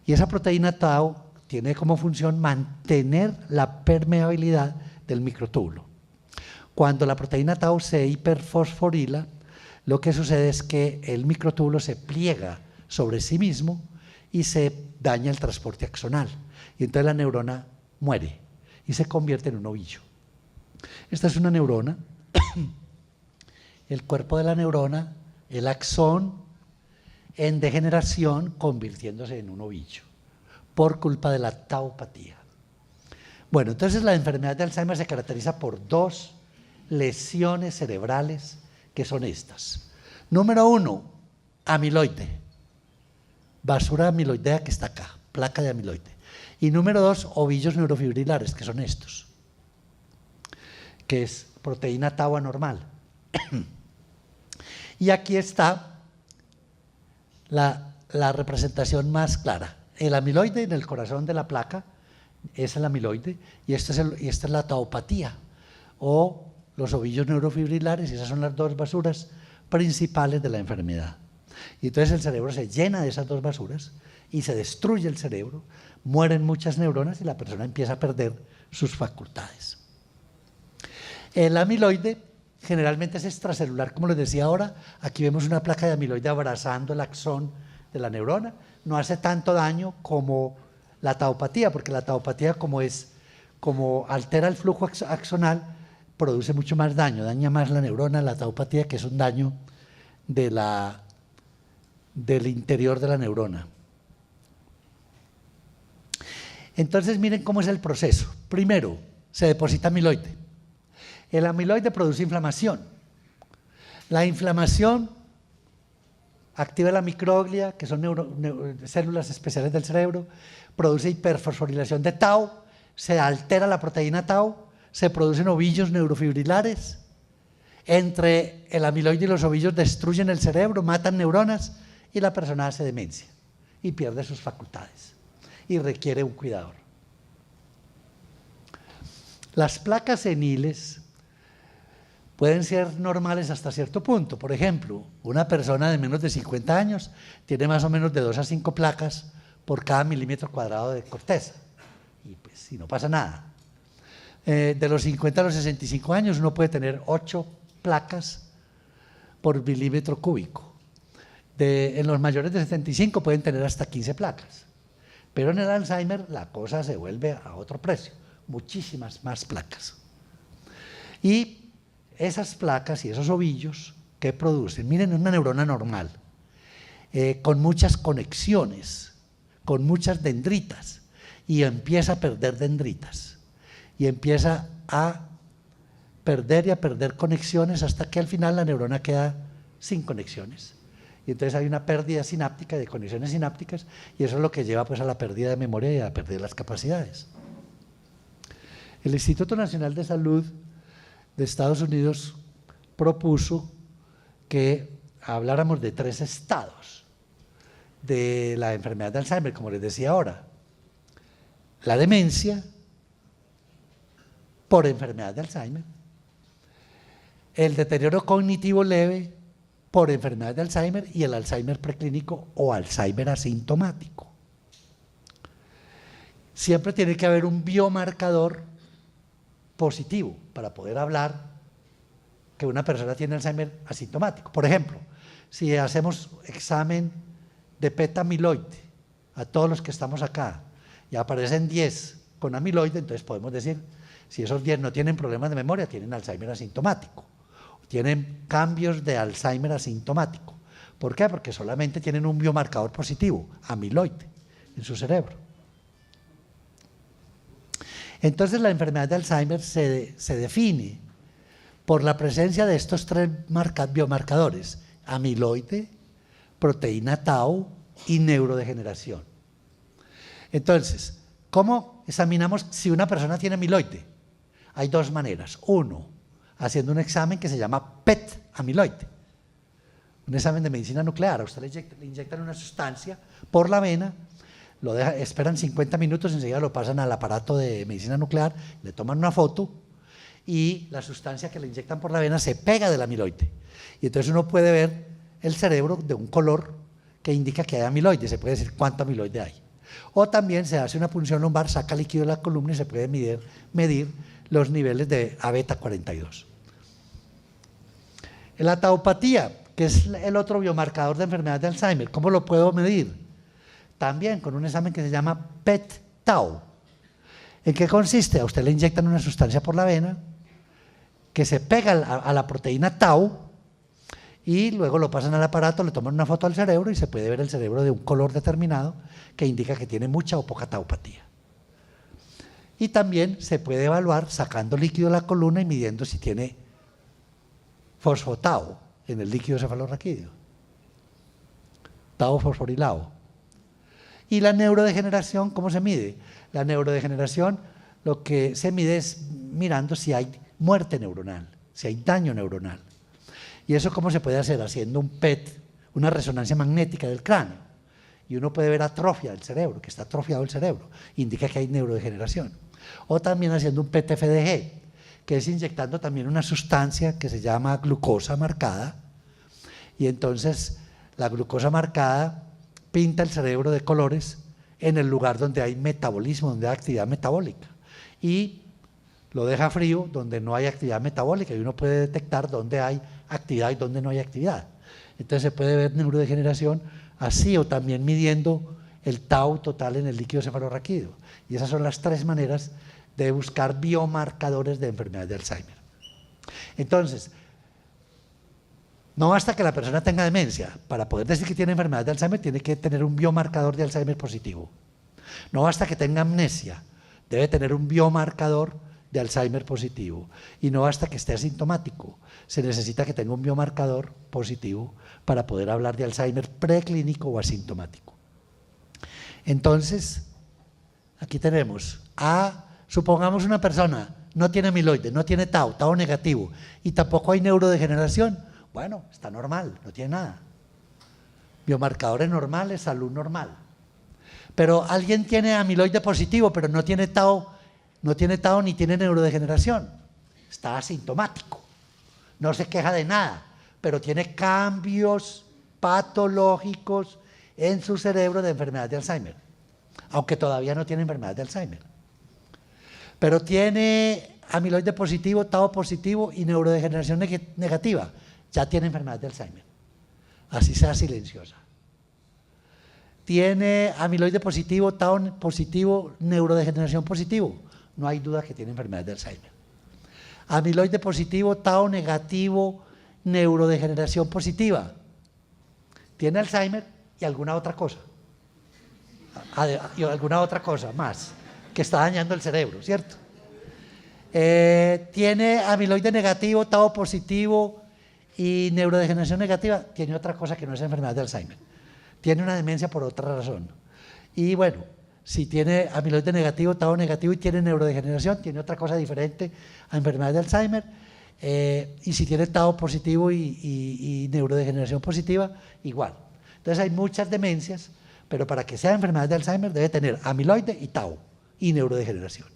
A: Y esa proteína tau tiene como función mantener la permeabilidad del microtúbulo. Cuando la proteína tau se hiperfosforila, lo que sucede es que el microtúbulo se pliega sobre sí mismo y se daña el transporte axonal. Y entonces la neurona muere y se convierte en un ovillo. Esta es una neurona. El cuerpo de la neurona, el axón, en degeneración, convirtiéndose en un ovillo, por culpa de la taupatía. Bueno, entonces la enfermedad de Alzheimer se caracteriza por dos lesiones cerebrales que son estas. Número 1, amiloide, basura amiloidea que está acá, placa de amiloide. Y número 2, ovillos neurofibrilares, que son estos, que es proteína tau anormal. Y aquí está la representación más clara. El amiloide en el corazón de la placa es el amiloide y esta es la taupatía o los ovillos neurofibrilares, y esas son las dos basuras principales de la enfermedad. Y entonces el cerebro se llena de esas dos basuras y se destruye el cerebro, mueren muchas neuronas y la persona empieza a perder sus facultades. El amiloide generalmente es extracelular, como les decía ahora. Aquí vemos una placa de amiloide abrazando el axón de la neurona. No hace tanto daño como la taupatía, porque la taupatía, como altera el flujo axonal, produce mucho más daño, daña más la neurona. La taupatía, que es un daño del interior de la neurona. Entonces miren cómo es el proceso. Primero, se deposita amiloide. El amiloide produce inflamación. La inflamación activa la microglia, que son células especiales del cerebro, produce hiperfosforilación de tau, se altera la proteína tau, se producen ovillos neurofibrilares. Entre el amiloide y los ovillos destruyen el cerebro, matan neuronas y la persona hace demencia y pierde sus facultades y requiere un cuidador. Las placas seniles pueden ser normales hasta cierto punto. Por ejemplo, una persona de menos de 50 años tiene más o menos de 2 a 5 placas por cada milímetro cuadrado de corteza y pues no pasa nada. De los 50 a los 65 años uno puede tener 8 placas por milímetro cúbico. En los mayores de 75 pueden tener hasta 15 placas. Pero en el Alzheimer la cosa se vuelve a otro precio, muchísimas más placas. Y esas placas y esos ovillos que producen, miren, una neurona normal, con muchas conexiones, con muchas dendritas, y empieza a perder dendritas, y empieza a perder y a perder conexiones hasta que al final la neurona queda sin conexiones. Y entonces hay una pérdida sináptica de conexiones sinápticas y eso es lo que lleva pues a la pérdida de memoria y a la pérdida de las capacidades. El Instituto Nacional de Salud de Estados Unidos propuso que habláramos de 3 estados de la enfermedad de Alzheimer, como les decía ahora. La demencia por enfermedad de Alzheimer, el deterioro cognitivo leve por enfermedad de Alzheimer y el Alzheimer preclínico o Alzheimer asintomático. Siempre tiene que haber un biomarcador positivo para poder hablar que una persona tiene Alzheimer asintomático. Por ejemplo, si hacemos examen de PET amiloide a todos los que estamos acá y aparecen 10 con amiloide, entonces podemos decir, si esos 10 no tienen problemas de memoria, tienen Alzheimer asintomático. Tienen cambios de Alzheimer asintomático. ¿Por qué? Porque solamente tienen un biomarcador positivo, amiloide, en su cerebro. Entonces la enfermedad de Alzheimer se define por la presencia de estos 3 biomarcadores, amiloide, proteína tau y neurodegeneración. Entonces, ¿cómo examinamos si una persona tiene amiloide? Hay 2 maneras. Uno, haciendo un examen que se llama PET amiloide, un examen de medicina nuclear. A usted le inyectan una sustancia por la vena, esperan 50 minutos, enseguida lo pasan al aparato de medicina nuclear, le toman una foto y la sustancia que le inyectan por la vena se pega del amiloide. Y entonces uno puede ver el cerebro de un color que indica que hay amiloide, se puede decir cuánto amiloide hay. O también se hace una punción lumbar, saca líquido de la columna y se puede medir los niveles de A-beta 42. La taupatía, que es el otro biomarcador de enfermedad de Alzheimer, ¿cómo lo puedo medir? También con un examen que se llama PET-tau. ¿En qué consiste? A usted le inyectan una sustancia por la vena que se pega a la proteína tau y luego lo pasan al aparato, le toman una foto al cerebro y se puede ver el cerebro de un color determinado que indica que tiene mucha o poca taupatía. Y también se puede evaluar sacando líquido de la columna y midiendo si tiene fosfotau en el líquido cefalorraquídeo, tau fosforilado. Y la neurodegeneración, ¿cómo se mide? La neurodegeneración lo que se mide es mirando si hay muerte neuronal, si hay daño neuronal. ¿Y eso cómo se puede hacer? Haciendo un PET, una resonancia magnética del cráneo. Y uno puede ver atrofia del cerebro, que está atrofiado el cerebro, indica que hay neurodegeneración. O también haciendo un PET-FDG, que es inyectando también una sustancia que se llama glucosa marcada, y entonces la glucosa marcada pinta el cerebro de colores en el lugar donde hay metabolismo, donde hay actividad metabólica, y lo deja frío donde no hay actividad metabólica, y uno puede detectar dónde hay actividad y dónde no hay actividad. Entonces se puede ver neurodegeneración así, o también midiendo el tau total en el líquido cefalorraquídeo. Y esas son las 3 maneras de buscar biomarcadores de enfermedad de Alzheimer. Entonces, no basta que la persona tenga demencia. Para poder decir que tiene enfermedad de Alzheimer, tiene que tener un biomarcador de Alzheimer positivo. No basta que tenga amnesia, debe tener un biomarcador de Alzheimer positivo. Y no basta que esté asintomático, se necesita que tenga un biomarcador positivo para poder hablar de Alzheimer preclínico o asintomático. Entonces, aquí tenemos supongamos una persona no tiene amiloide, no tiene tau, tau negativo, y tampoco hay neurodegeneración, bueno, está normal, no tiene nada. Biomarcadores normales, salud normal. Pero alguien tiene amiloide positivo, pero no tiene tau ni tiene neurodegeneración. Está asintomático, no se queja de nada, pero tiene cambios patológicos en su cerebro de enfermedad de Alzheimer, aunque todavía no tiene enfermedad de Alzheimer. Pero tiene amiloide positivo, tau positivo y neurodegeneración negativa, ya tiene enfermedad de Alzheimer, así sea silenciosa. Tiene amiloide positivo, tau positivo, neurodegeneración positivo, no hay duda que tiene enfermedad de Alzheimer. Amiloide positivo, tau negativo, neurodegeneración positiva, tiene Alzheimer y alguna otra cosa, más, que está dañando el cerebro, ¿cierto? Tiene amiloide negativo, tau positivo y neurodegeneración negativa, tiene otra cosa que no es enfermedad de Alzheimer, tiene una demencia por otra razón. Y bueno, si tiene amiloide negativo, tau negativo y tiene neurodegeneración, tiene otra cosa diferente a enfermedad de Alzheimer. Y si tiene tau positivo y neurodegeneración positiva, igual. Entonces hay muchas demencias, pero para que sea enfermedad de Alzheimer debe tener amiloide y tau y neurodegeneración.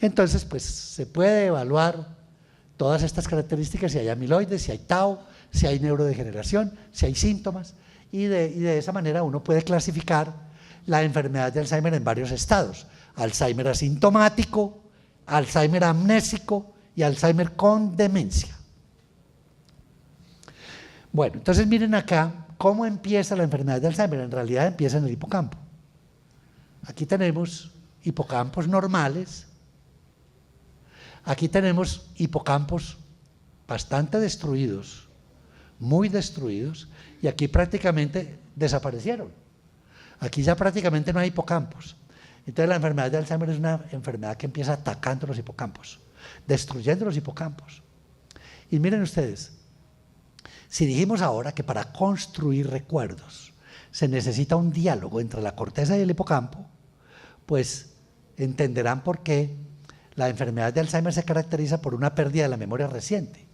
A: Entonces, pues se puede evaluar todas estas características, si hay amiloide, si hay tau, si hay neurodegeneración, si hay síntomas, y de esa manera uno puede clasificar la enfermedad de Alzheimer en varios estados: Alzheimer asintomático, Alzheimer amnésico y Alzheimer con demencia. Bueno, entonces miren acá cómo empieza la enfermedad de Alzheimer. En realidad empieza en el hipocampo. Aquí tenemos hipocampos normales, aquí tenemos hipocampos bastante destruidos, muy destruidos, y aquí prácticamente desaparecieron. Aquí ya prácticamente no hay hipocampos. Entonces la enfermedad de Alzheimer es una enfermedad que empieza atacando los hipocampos, destruyendo los hipocampos. Y miren ustedes, si dijimos ahora que para construir recuerdos se necesita un diálogo entre la corteza y el hipocampo, pues entenderán por qué la enfermedad de Alzheimer se caracteriza por una pérdida de la memoria reciente,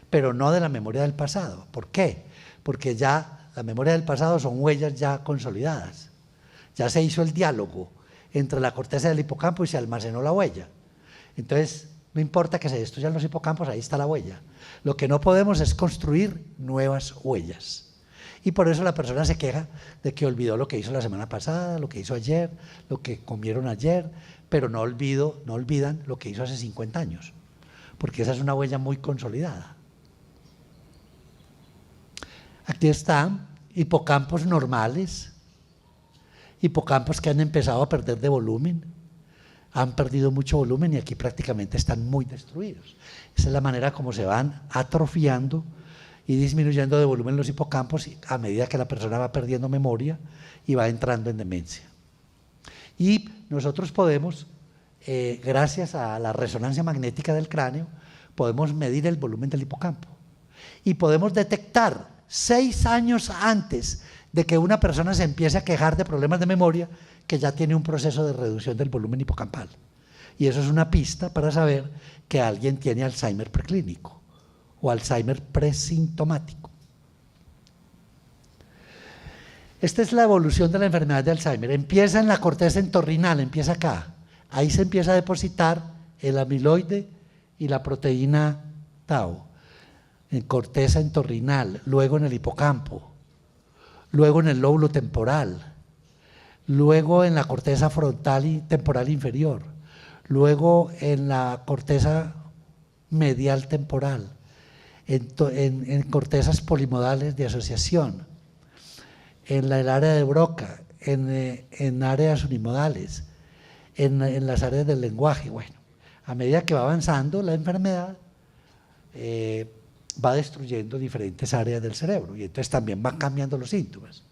A: pero no de la memoria del pasado. ¿Por qué? Porque ya la memoria del pasado son huellas ya consolidadas. Ya se hizo el diálogo entre la corteza del hipocampo y se almacenó la huella. Entonces, no importa que se destruyan los hipocampos, ahí está la huella. Lo que no podemos es construir nuevas huellas. Y por eso la persona se queja de que olvidó lo que hizo la semana pasada, lo que hizo ayer, lo que comieron ayer, pero no olvidan lo que hizo hace 50 años, porque esa es una huella muy consolidada. Aquí están hipocampos normales, hipocampos que han empezado a perder de volumen, han perdido mucho volumen y aquí prácticamente están muy destruidos. Esa es la manera como se van atrofiando y disminuyendo de volumen los hipocampos a medida que la persona va perdiendo memoria y va entrando en demencia. Y nosotros podemos, gracias a la resonancia magnética del cráneo, podemos medir el volumen del hipocampo y podemos detectar 6 años antes de que una persona se empiece a quejar de problemas de memoria que ya tiene un proceso de reducción del volumen hipocampal. Y eso es una pista para saber que alguien tiene Alzheimer preclínico o Alzheimer presintomático. Esta es la evolución de la enfermedad de Alzheimer. Empieza en la corteza entorrinal, empieza acá. Ahí se empieza a depositar el amiloide y la proteína tau, en corteza entorrinal, luego en el hipocampo, luego en el lóbulo temporal, luego en la corteza frontal y temporal inferior, luego en la corteza medial temporal, en cortezas polimodales de asociación, en el área de Broca, en áreas unimodales, en las áreas del lenguaje. Bueno, a medida que va avanzando la enfermedad, va destruyendo diferentes áreas del cerebro y entonces también van cambiando los síntomas.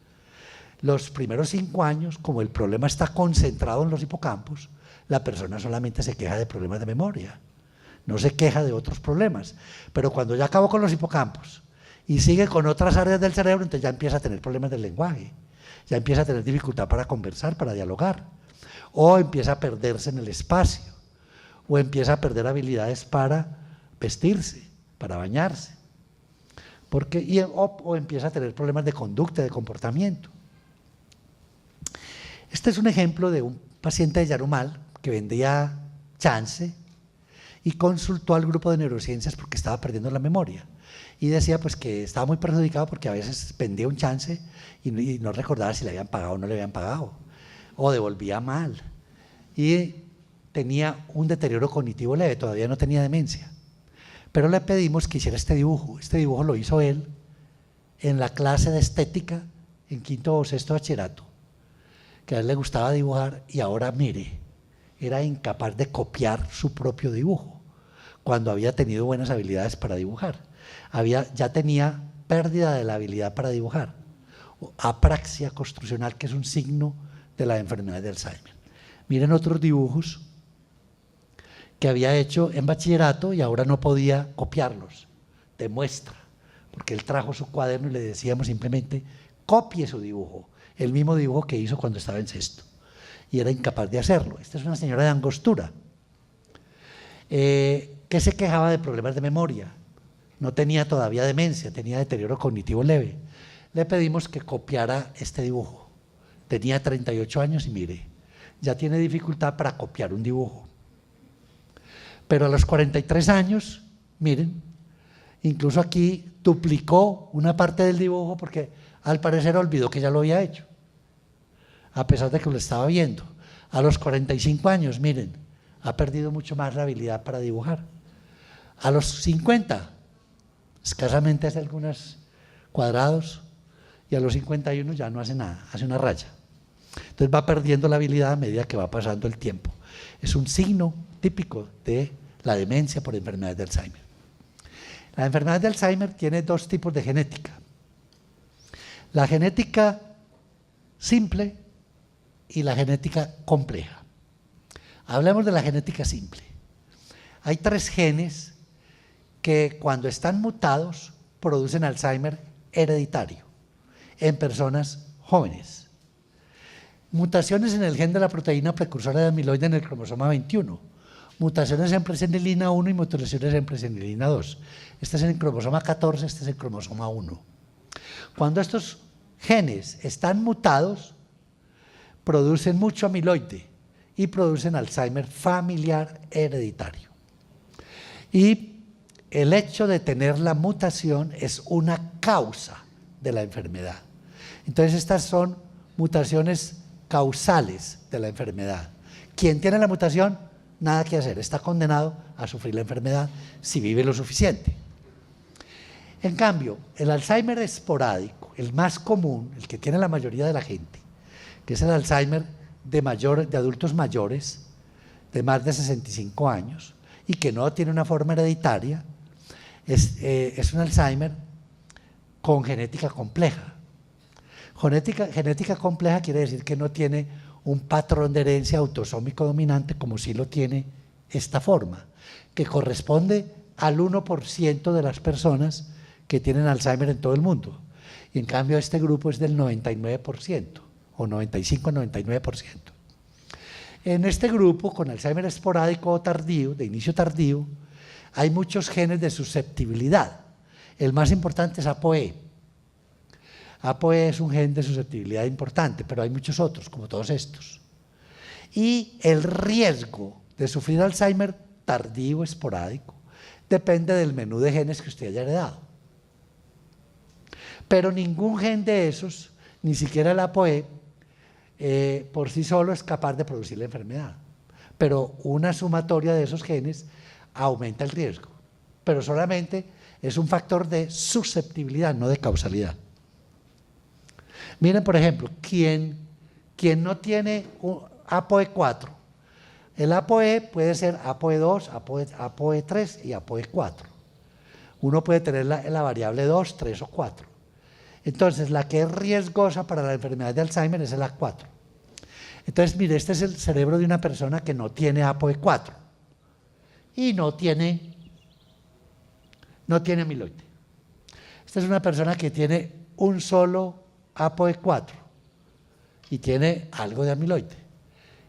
A: Los primeros 5 años, como el problema está concentrado en los hipocampos, la persona solamente se queja de problemas de memoria, no se queja de otros problemas. Pero cuando ya acabó con los hipocampos y sigue con otras áreas del cerebro, entonces ya empieza a tener problemas del lenguaje, ya empieza a tener dificultad para conversar, para dialogar. o empieza a perderse en el espacio, o empieza a perder habilidades para vestirse, para bañarse, o empieza a tener problemas de conducta, de comportamiento. Este es un ejemplo de un paciente de Yarumal que vendía chance y consultó al grupo de neurociencias porque estaba perdiendo la memoria. Y decía pues que estaba muy perjudicado porque a veces vendía un chance y no recordaba si le habían pagado o no le habían pagado, o devolvía mal. Y tenía un deterioro cognitivo leve, todavía no tenía demencia. Pero le pedimos que hiciera este dibujo. Este dibujo lo hizo él en la clase de estética en quinto o sexto bachillerato, que a él le gustaba dibujar y ahora mire, era incapaz de copiar su propio dibujo cuando había tenido buenas habilidades para dibujar. Ya tenía pérdida de la habilidad para dibujar, apraxia construccional, que es un signo de la enfermedad de Alzheimer. Miren otros dibujos que había hecho en bachillerato y ahora no podía copiarlos, de muestra, porque él trajo su cuaderno y le decíamos simplemente copie su dibujo, el mismo dibujo que hizo cuando estaba en sexto, y era incapaz de hacerlo. Esta es una señora de Angostura, que se quejaba de problemas de memoria, no tenía todavía demencia, tenía deterioro cognitivo leve. Le pedimos que copiara este dibujo, tenía 38 años y mire, ya tiene dificultad para copiar un dibujo. Pero a los 43 años, miren, incluso aquí duplicó una parte del dibujo porque al parecer olvidó que ya lo había hecho, a pesar de que lo estaba viendo. A los 45 años, miren, ha perdido mucho más la habilidad para dibujar. A los 50, escasamente hace algunos cuadrados, y a los 51 ya no hace nada, hace una raya. Entonces va perdiendo la habilidad a medida que va pasando el tiempo. Es un signo típico de la demencia por enfermedad de Alzheimer. La enfermedad de Alzheimer tiene dos tipos de genética. La genética simple y la genética compleja. Hablemos de la genética simple. Hay 3 genes que cuando están mutados producen Alzheimer hereditario en personas jóvenes. Mutaciones en el gen de la proteína precursora de amiloide en el cromosoma 21, mutaciones en presenilina 1 y mutaciones en presenilina 2. Este es en el cromosoma 14, este es el cromosoma 1. Cuando estos genes están mutados, producen mucho amiloide y producen Alzheimer familiar hereditario. Y el hecho de tener la mutación es una causa de la enfermedad. Entonces estas son mutaciones causales de la enfermedad. Quien tiene la mutación, nada que hacer, está condenado a sufrir la enfermedad si vive lo suficiente. En cambio, el Alzheimer esporádico, el más común, el que tiene la mayoría de la gente, que es el Alzheimer de adultos mayores, de más de 65 años, y que no tiene una forma hereditaria, es un Alzheimer con genética compleja. Genética compleja quiere decir que no tiene un patrón de herencia autosómico dominante como sí lo tiene esta forma, que corresponde al 1% de las personas que tienen Alzheimer en todo el mundo. Y en cambio este grupo es del 99%, o 95-99%. En este grupo, con Alzheimer esporádico o tardío, de inicio tardío, hay muchos genes de susceptibilidad. El más importante es ApoE. ApoE es un gen de susceptibilidad importante, pero hay muchos otros, como todos estos. Y el riesgo de sufrir Alzheimer tardío esporádico depende del menú de genes que usted haya heredado. Pero ningún gen de esos, ni siquiera el ApoE, por sí solo es capaz de producir la enfermedad. Pero una sumatoria de esos genes aumenta el riesgo. Pero solamente es un factor de susceptibilidad, no de causalidad. Miren, por ejemplo, quien no tiene un ApoE4, el ApoE puede ser ApoE2, ApoE3 y ApoE4. Uno puede tener la variable 2, 3 o 4. Entonces, la que es riesgosa para la enfermedad de Alzheimer es el A4. Entonces, mire, este es el cerebro de una persona que no tiene ApoE4 y no tiene amiloide. Esta es una persona que tiene un solo ApoE4 y tiene algo de amiloide.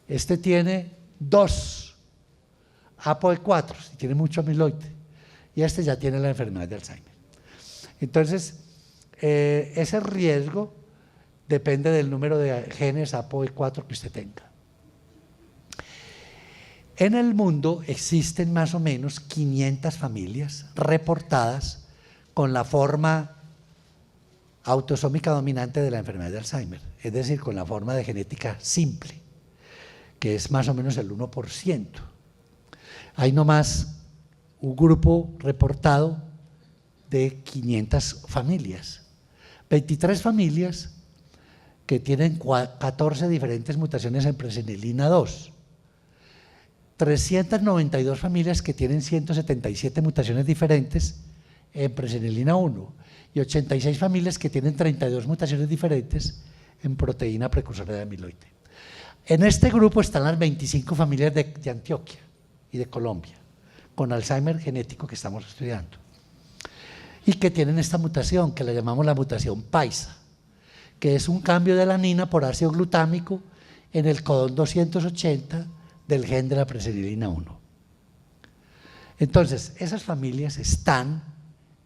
A: Este tiene 2 ApoE4 y tiene mucho amiloide, y este ya tiene la enfermedad de Alzheimer. Entonces, ese riesgo depende del número de genes ApoE4 que usted tenga. En el mundo existen más o menos 500 familias reportadas con la forma autosómica dominante de la enfermedad de Alzheimer, es decir, con la forma de genética simple, que es más o menos el 1%. Hay nomás un grupo reportado de 500 familias, 23 familias que tienen 14 diferentes mutaciones en presenilina 2, 392 familias que tienen 177 mutaciones diferentes en presenilina 1 y 86 familias que tienen 32 mutaciones diferentes en proteína precursora de amiloide. En este grupo están las 25 familias de Antioquia y de Colombia, con Alzheimer genético que estamos estudiando, y que tienen esta mutación que la llamamos la mutación paisa, que es un cambio de alanina por ácido glutámico en el codón 280 del gen de la presenilina 1. Entonces, esas familias están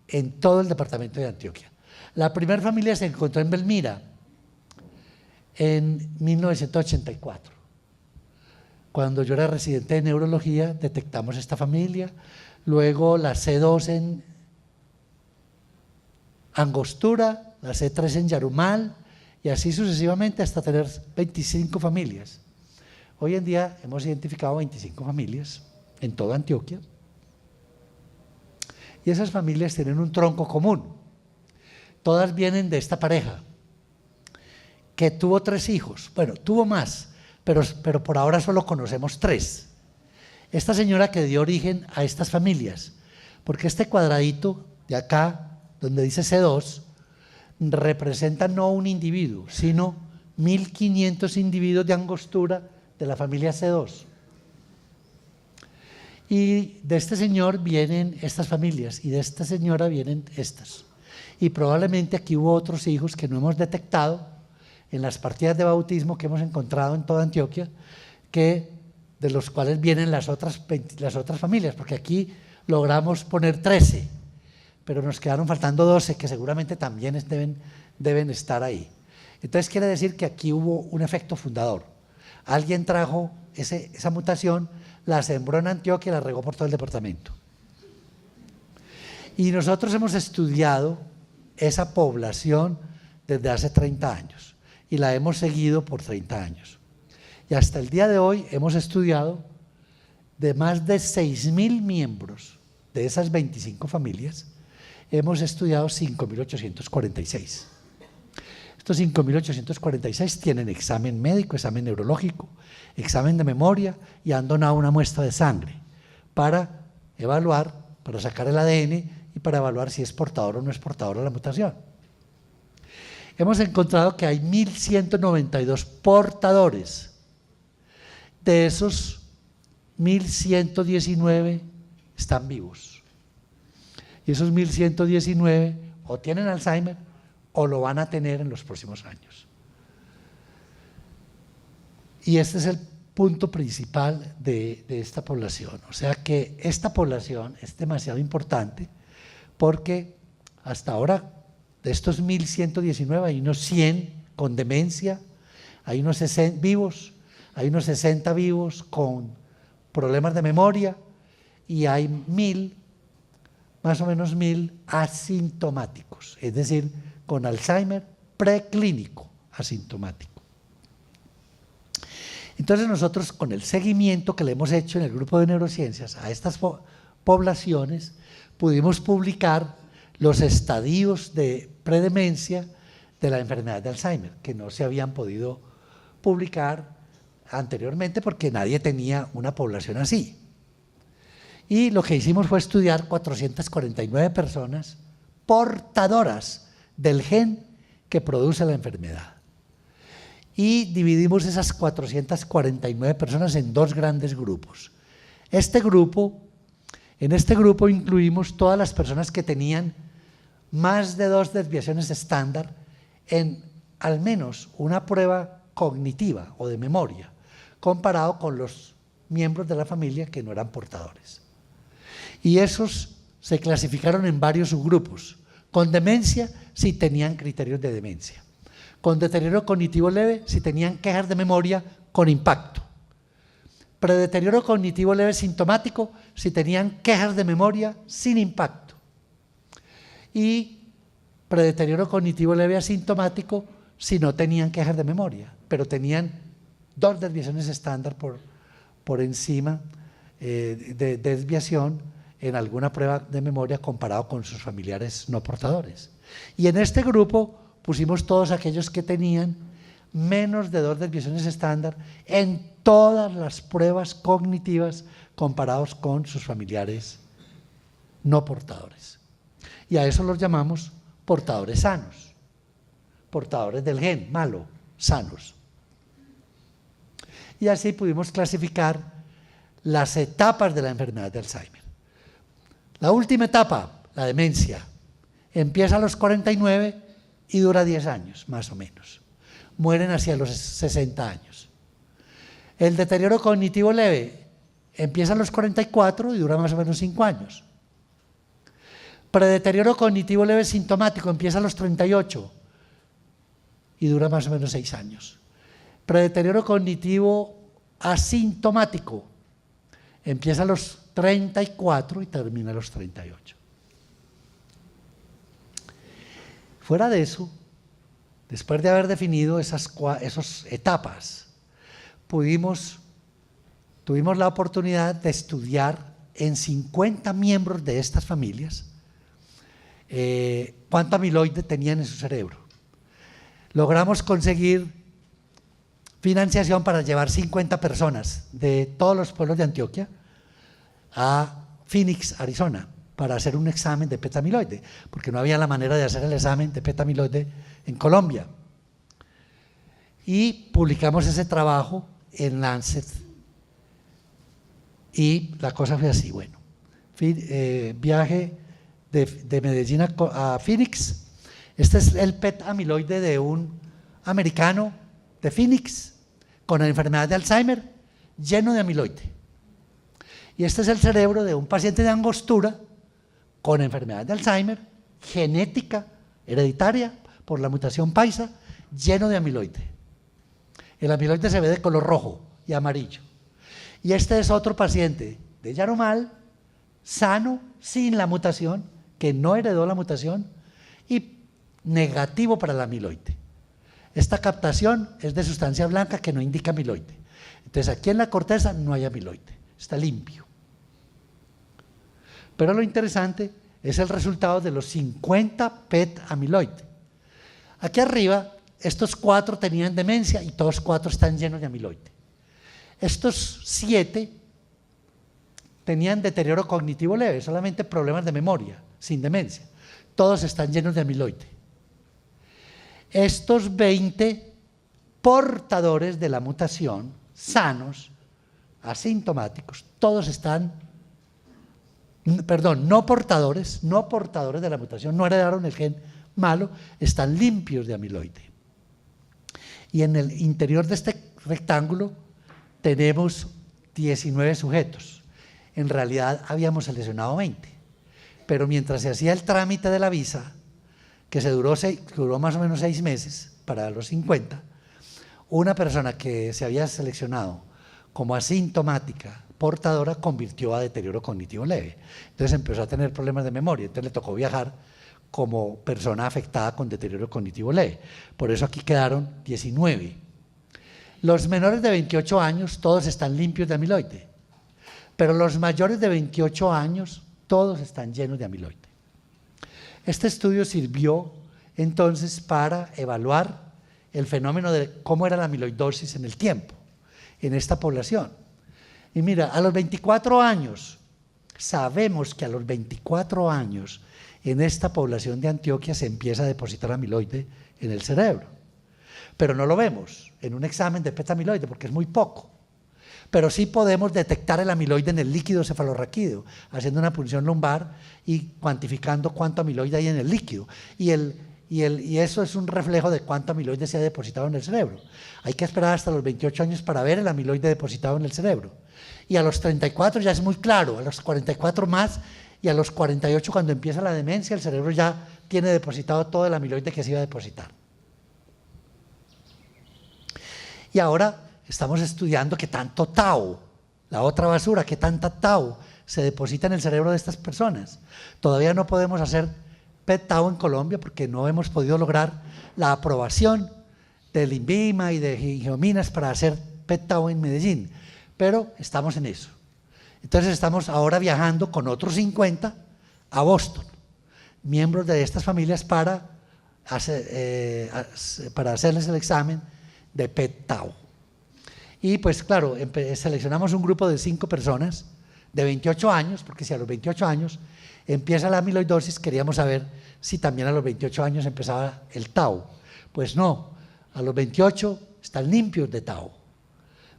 A: en todo el departamento de Antioquia. La primera familia se encontró en Belmira en 1984. Cuando yo era residente de neurología, detectamos esta familia, luego la C2 en Angostura, la C3 en Yarumal, y así sucesivamente hasta tener 25 familias. Hoy en día hemos identificado 25 familias en toda Antioquia, y esas familias tienen un tronco común. Todas vienen de esta pareja, que tuvo 3 hijos, bueno, tuvo más, pero por ahora solo conocemos 3. Esta señora que dio origen a estas familias, porque este cuadradito de acá, donde dice C2, representa no un individuo, sino 1500 individuos de Angostura de la familia C2. Y de este señor vienen estas familias, y de esta señora vienen estas. Y probablemente aquí hubo otros hijos que no hemos detectado en las partidas de bautismo que hemos encontrado en toda Antioquia, de los cuales vienen las otras familias, porque aquí logramos poner 13, pero nos quedaron faltando 12 que seguramente también deben estar ahí. Entonces quiere decir que aquí hubo un efecto fundador. Alguien trajo esa mutación, la sembró en Antioquia y la regó por todo el departamento. Y nosotros hemos estudiado esa población desde hace 30 años y la hemos seguido por 30 años. Y hasta el día de hoy hemos estudiado de más de 6.000 miembros de esas 25 familias, hemos estudiado 5.846. Estos 5.846 tienen examen médico, examen neurológico, examen de memoria y han donado una muestra de sangre para evaluar, para sacar el ADN y para evaluar si es portador o no es portador de la mutación. Hemos encontrado que hay 1.192 portadores. De esos, 1.119 están vivos. Y esos 1.119 o tienen Alzheimer o lo van a tener en los próximos años. Y este es el punto principal de esta población. O sea que esta población es demasiado importante porque hasta ahora de estos 1.119 hay unos 100 con demencia, hay unos 60 vivos, hay unos 60 vivos con problemas de memoria y hay 1.000, más o menos 1.000 asintomáticos, es decir, con Alzheimer preclínico asintomático. Entonces nosotros con el seguimiento que le hemos hecho en el grupo de neurociencias a estas poblaciones pudimos publicar los estadios de predemencia de la enfermedad de Alzheimer, que no se habían podido publicar anteriormente porque nadie tenía una población así. Y lo que hicimos fue estudiar 449 personas portadoras del gen que produce la enfermedad. Y dividimos esas 449 personas en 2 grandes grupos. En este grupo incluimos todas las personas que tenían más de 2 desviaciones estándar en al menos una prueba cognitiva o de memoria, comparado con los miembros de la familia que no eran portadores. Y esos se clasificaron en varios subgrupos. Con demencia, si tenían criterios de demencia. Con deterioro cognitivo leve, si tenían quejas de memoria con impacto. Predeterioro cognitivo leve sintomático, si tenían quejas de memoria sin impacto. Y predeterioro cognitivo leve asintomático, si no tenían quejas de memoria, pero tenían 2 desviaciones estándar por encima de desviación en alguna prueba de memoria comparado con sus familiares no portadores. Y en este grupo pusimos todos aquellos que tenían menos de 2 desviaciones estándar en todas las pruebas cognitivas comparados con sus familiares no portadores. Y a eso los llamamos portadores sanos, portadores del gen malo, sanos. Y así pudimos clasificar las etapas de la enfermedad de Alzheimer. La última etapa, la demencia, empieza a los 49 y dura 10 años, más o menos. Mueren hacia los 60 años. El deterioro cognitivo leve empieza a los 44 y dura más o menos 5 años. Predeterioro cognitivo leve sintomático empieza a los 38 y dura más o menos 6 años. Predeterioro cognitivo asintomático empieza a los 34 y termina a los 38. Fuera de eso, después de haber definido esas etapas, tuvimos la oportunidad de estudiar en 50 miembros de estas familias cuánto amiloide tenían en su cerebro. Logramos conseguir financiación para llevar 50 personas de todos los pueblos de Antioquia a Phoenix, Arizona, para hacer un examen de PET-amiloide, porque no había la manera de hacer el examen de PET-amiloide en Colombia. Y publicamos ese trabajo en Lancet. Y la cosa fue así, bueno, viaje de Medellín a Phoenix. Este es el PET-amiloide de un americano de Phoenix con la enfermedad de Alzheimer lleno de amiloide. Y este es el cerebro de un paciente de Angostura con enfermedad de Alzheimer, genética, hereditaria, por la mutación paisa, lleno de amiloide. El amiloide se ve de color rojo y amarillo. Y este es otro paciente de Yarumal, sano, sin la mutación, que no heredó la mutación y negativo para el amiloide. Esta captación es de sustancia blanca que no indica amiloide. Entonces aquí en la corteza no hay amiloide, está limpio. Pero lo interesante es el resultado de los 50 PET amiloide. Aquí arriba, estos 4 tenían demencia y todos 4 están llenos de amiloide. Estos 7 tenían deterioro cognitivo leve, solamente problemas de memoria, sin demencia. Todos están llenos de amiloide. Estos 20 portadores de la mutación, sanos, asintomáticos, todos están, perdón, no portadores de la mutación, no heredaron el gen malo, están limpios de amiloide. Y en el interior de este rectángulo tenemos 19 sujetos. En realidad habíamos seleccionado 20, pero mientras se hacía el trámite de la visa, que duró más o menos 6 meses para los 50, una persona que se había seleccionado como asintomática portadora convirtió a deterioro cognitivo leve. Entonces empezó a tener problemas de memoria, entonces le tocó viajar como persona afectada con deterioro cognitivo leve. Por eso aquí quedaron 19. Los menores de 28 años todos están limpios de amiloide, pero los mayores de 28 años todos están llenos de amiloide. Este estudio sirvió entonces para evaluar el fenómeno de cómo era la amiloidosis en el tiempo, en esta población. Y mira, a los 24 años, sabemos que a los 24 años en esta población de Antioquia se empieza a depositar amiloide en el cerebro. Pero no lo vemos en un examen de PET-amiloide porque es muy poco. Pero sí podemos detectar el amiloide en el líquido cefalorraquídeo, haciendo una punción lumbar y cuantificando cuánto amiloide hay en el líquido. Y y eso es un reflejo de cuánto amiloide se ha depositado en el cerebro. Hay que esperar hasta los 28 años para ver el amiloide depositado en el cerebro. Y a los 34 ya es muy claro, a los 44 más, y a los 48 cuando empieza la demencia, el cerebro ya tiene depositado todo el amiloide que se iba a depositar. Y ahora estamos estudiando qué tanto tau, la otra basura, qué tanta tau se deposita en el cerebro de estas personas. Todavía no podemos hacer PET-tau en Colombia porque no hemos podido lograr la aprobación del INVIMA y de Geominas para hacer PET-tau en Medellín, pero estamos en eso. Entonces estamos ahora viajando con otros 50 a Boston, miembros de estas familias para hacerles el examen de PET-tau. Y pues claro, seleccionamos un grupo de 5 personas de 28 años, porque si a los 28 años empieza la amiloidosis, queríamos saber si también a los 28 años empezaba el tau. Pues no, a los 28 están limpios de tau,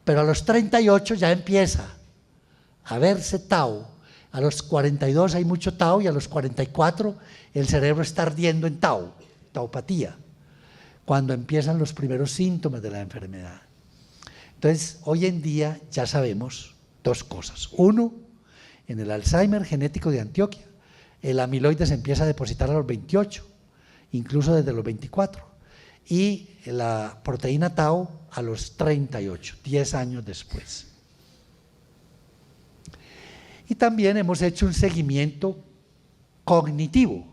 A: pero a los 38 ya empieza a verse tau, a los 42 hay mucho tau y a los 44 el cerebro está ardiendo en tau, taupatía, cuando empiezan los primeros síntomas de la enfermedad. Entonces, hoy en día ya sabemos 2 cosas. Uno, en el Alzheimer genético de Antioquia, el amiloide se empieza a depositar a los 28, incluso desde los 24, y la proteína tau a los 38, 10 años después. Y también hemos hecho un seguimiento cognitivo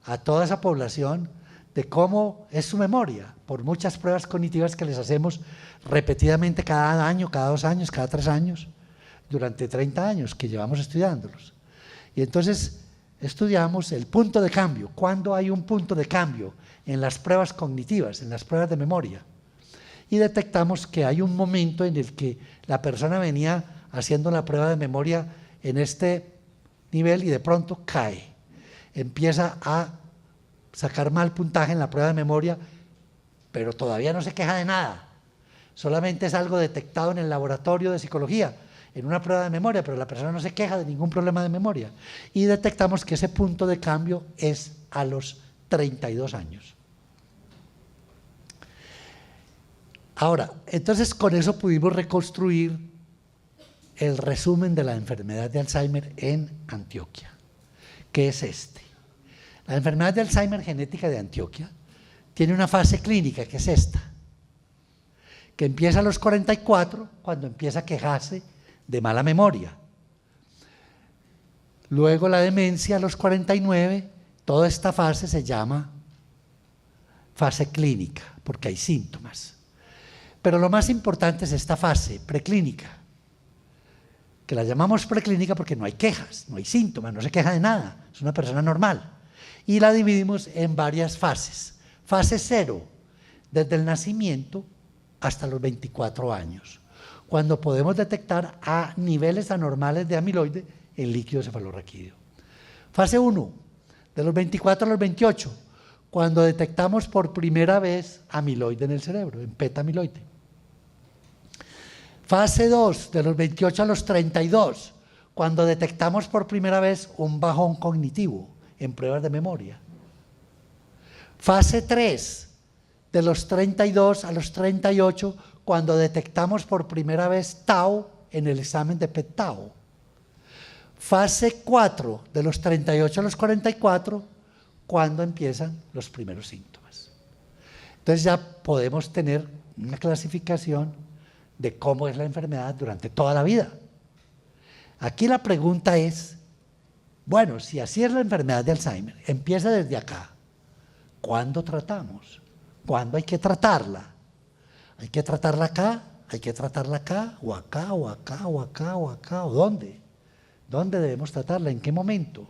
A: a toda esa población de cómo es su memoria, por muchas pruebas cognitivas que les hacemos repetidamente cada año, cada 2 años, cada 3 años, durante 30 años que llevamos estudiándolos. Y entonces estudiamos el punto de cambio, cuándo hay un punto de cambio en las pruebas cognitivas, en las pruebas de memoria. Y detectamos que hay un momento en el que la persona venía haciendo la prueba de memoria en este nivel y de pronto cae, empieza a sacar mal puntaje en la prueba de memoria, pero todavía no se queja de nada, solamente es algo detectado en el laboratorio de psicología, en una prueba de memoria, pero la persona no se queja de ningún problema de memoria. Y detectamos que ese punto de cambio es a los 32 años. Ahora, entonces con eso pudimos reconstruir el resumen de la enfermedad de Alzheimer en Antioquia, que es este. La enfermedad de Alzheimer genética de Antioquia tiene una fase clínica, que es esta, que empieza a los 44, cuando empieza a quejarse de mala memoria. Luego la demencia a los 49, toda esta fase se llama fase clínica, porque hay síntomas. Pero lo más importante es esta fase preclínica, que la llamamos preclínica porque no hay quejas, no hay síntomas, no se queja de nada, es una persona normal. Y la dividimos en varias fases. Fase 0, desde el nacimiento hasta los 24 años, cuando podemos detectar a niveles anormales de amiloide en líquido cefalorraquídeo. Fase 1, de los 24 a los 28, cuando detectamos por primera vez amiloide en el cerebro, en beta-amiloide. Fase 2, de los 28 a los 32, cuando detectamos por primera vez un bajón cognitivo en pruebas de memoria. Fase 3, de los 32 a los 38, cuando detectamos por primera vez tau en el examen de PET-tau. Fase 4, de los 38 a los 44, cuando empiezan los primeros síntomas. Entonces ya podemos tener una clasificación de cómo es la enfermedad durante toda la vida. Aquí la pregunta es, bueno, si así es la enfermedad de Alzheimer, empieza desde acá, ¿cuándo tratamos? ¿Cuándo hay que tratarla? ¿Hay que tratarla acá? ¿Hay que tratarla acá? ¿O acá? ¿O acá? ¿O acá? ¿O acá? ¿O dónde? ¿Dónde debemos tratarla? ¿En qué momento?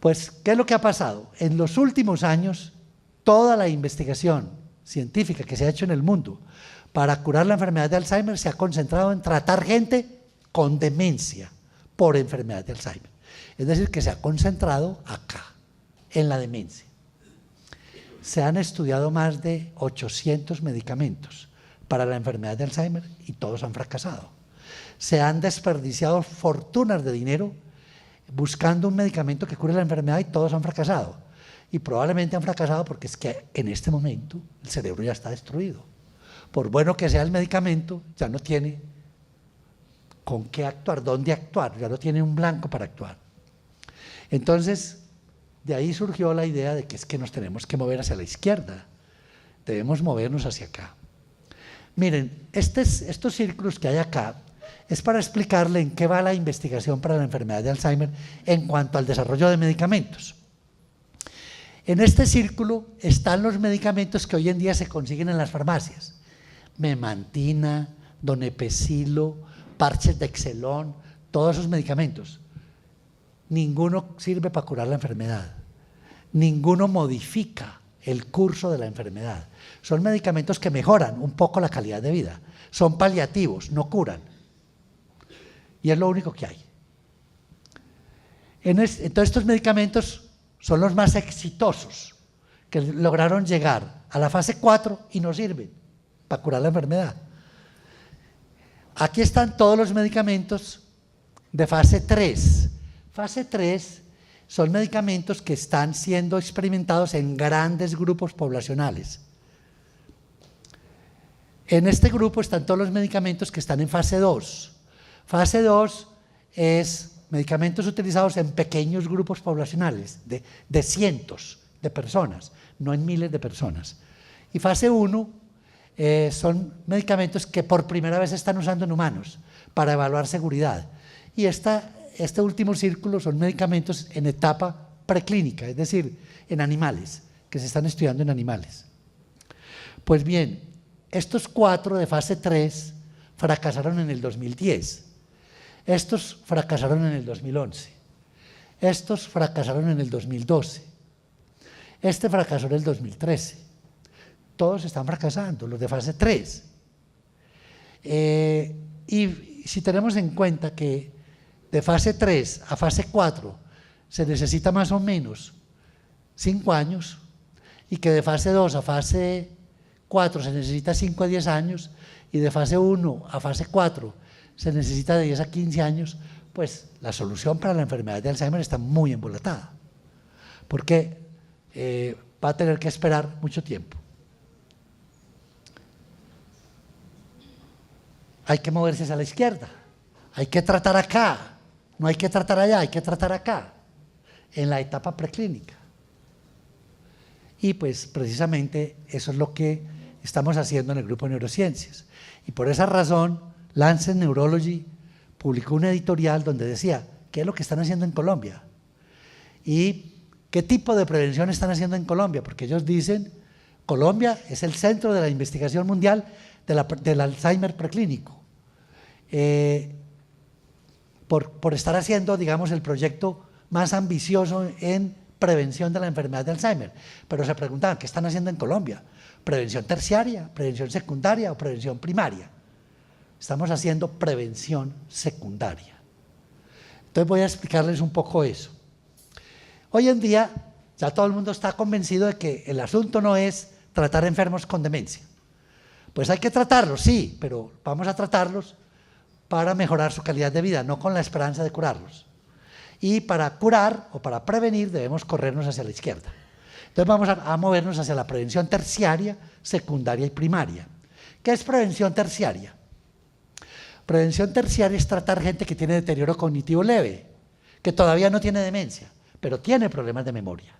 A: Pues, ¿qué es lo que ha pasado? En los últimos años, toda la investigación científica que se ha hecho en el mundo para curar la enfermedad de Alzheimer se ha concentrado en tratar gente con demencia por enfermedad de Alzheimer. Es decir, que se ha concentrado acá, en la demencia. Se han estudiado más de 800 medicamentos para la enfermedad de Alzheimer y todos han fracasado. Se han desperdiciado fortunas de dinero buscando un medicamento que cure la enfermedad y todos han fracasado. y probablemente han fracasado porque es que en este momento el cerebro ya está destruido. Por bueno que sea el medicamento, ya no tiene con qué actuar, dónde actuar, ya no tiene un blanco para actuar. Entonces, de ahí surgió la idea de que es que nos tenemos que mover hacia la izquierda, debemos movernos hacia acá. Miren, estos círculos que hay acá es para explicarle en qué va la investigación para la enfermedad de Alzheimer en cuanto al desarrollo de medicamentos. En este círculo están los medicamentos que hoy en día se consiguen en las farmacias: memantina, donepezilo, parches de Excelón, todos esos medicamentos. Ninguno sirve para curar la enfermedad, ninguno modifica el curso de la enfermedad. Son medicamentos que mejoran un poco la calidad de vida, son paliativos, no curan. Y es lo único que hay. Entonces estos medicamentos son los más exitosos, que lograron llegar a la fase 4 y no sirven para curar la enfermedad. Aquí están todos los medicamentos de fase 3. Fase 3 son medicamentos que están siendo experimentados en grandes grupos poblacionales. En este grupo están todos los medicamentos que están en fase 2. Fase 2 es medicamentos utilizados en pequeños grupos poblacionales de cientos de personas, no en miles de personas. Y fase 1 son medicamentos que por primera vez se están usando en humanos para evaluar seguridad. Y este último círculo son medicamentos en etapa preclínica, es decir, en animales, que se están estudiando en animales. Pues bien, estos 4 de fase 3 fracasaron en el 2010. Estos fracasaron en el 2011, estos fracasaron en el 2012, este fracasó en el 2013, todos están fracasando, los de fase 3. Y si tenemos en cuenta que de fase 3 a fase 4 se necesita más o menos 5 años, y que de fase 2 a fase 4 se necesita 5 a 10 años, y de fase 1 a fase 4 se necesita de 10 a 15 años, pues la solución para la enfermedad de Alzheimer está muy embolatada, porque va a tener que esperar mucho tiempo. Hay que moverse hacia la izquierda, hay que tratar acá, no hay que tratar allá, hay que tratar acá, en la etapa preclínica. Y pues precisamente eso es lo que estamos haciendo en el grupo de neurociencias. Y por esa razón Lancet Neurology publicó un editorial donde decía qué es lo que están haciendo en Colombia y qué tipo de prevención están haciendo en Colombia, porque ellos dicen Colombia es el centro de la investigación mundial del Alzheimer preclínico, por estar haciendo, digamos, el proyecto más ambicioso en prevención de la enfermedad de Alzheimer. Pero se preguntaban, ¿qué están haciendo en Colombia? ¿Prevención terciaria, prevención secundaria o prevención primaria? Estamos haciendo prevención secundaria. Entonces voy a explicarles un poco eso. Hoy en día ya todo el mundo está convencido de que el asunto no es tratar enfermos con demencia. Pues hay que tratarlos, sí, pero vamos a tratarlos para mejorar su calidad de vida, no con la esperanza de curarlos. Y para curar o para prevenir debemos corrernos hacia la izquierda. Entonces vamos a movernos hacia la prevención terciaria, secundaria y primaria. ¿Qué es prevención terciaria? Prevención terciaria es tratar gente que tiene deterioro cognitivo leve, que todavía no tiene demencia, pero tiene problemas de memoria.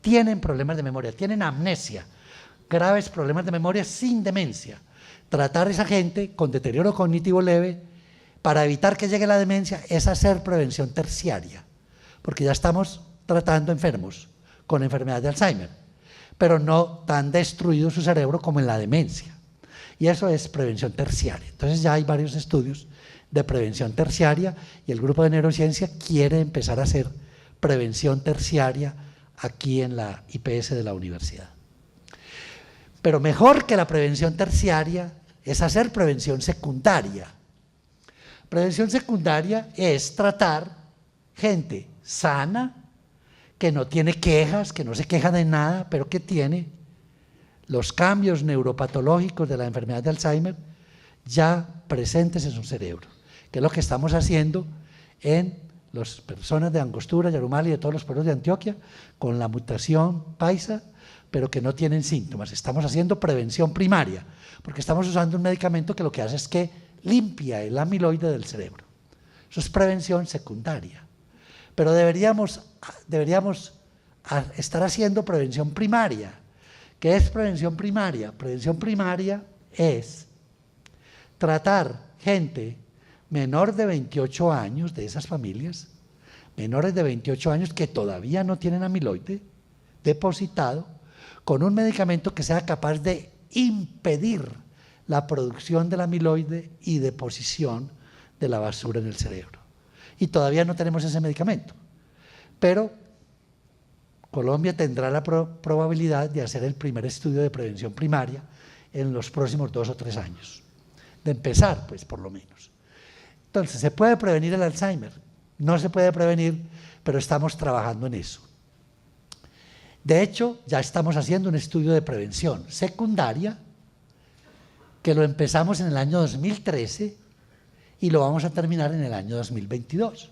A: Tienen problemas de memoria, tienen amnesia, graves problemas de memoria sin demencia. Tratar a esa gente con deterioro cognitivo leve para evitar que llegue la demencia es hacer prevención terciaria, porque ya estamos tratando enfermos con enfermedad de Alzheimer, pero no tan destruido su cerebro como en la demencia. Y eso es prevención terciaria. Entonces ya hay varios estudios de prevención terciaria y el grupo de neurociencia quiere empezar a hacer prevención terciaria aquí en la IPS de la universidad. Pero mejor que la prevención terciaria es hacer prevención secundaria. Prevención secundaria es tratar gente sana, que no tiene quejas, que no se queja de nada, pero que tiene los cambios neuropatológicos de la enfermedad de Alzheimer ya presentes en su cerebro, que es lo que estamos haciendo en las personas de Angostura, Yarumal y de todos los pueblos de Antioquia con la mutación paisa, pero que no tienen síntomas. Estamos haciendo prevención primaria, porque estamos usando un medicamento que lo que hace es que limpia el amiloide del cerebro. Eso es prevención secundaria. Pero deberíamos estar haciendo prevención primaria. ¿Qué es prevención primaria? Prevención primaria es tratar gente menor de 28 años de esas familias, menores de 28 años que todavía no tienen amiloide depositado, con un medicamento que sea capaz de impedir la producción del amiloide y deposición de la basura en el cerebro. Y todavía no tenemos ese medicamento, pero Colombia tendrá la probabilidad de hacer el primer estudio de prevención primaria en los próximos 2 o 3 años, de empezar, pues, por lo menos. Entonces, ¿se puede prevenir el Alzheimer? No se puede prevenir, pero estamos trabajando en eso. De hecho, ya estamos haciendo un estudio de prevención secundaria que lo empezamos en el año 2013 y lo vamos a terminar en el año 2022,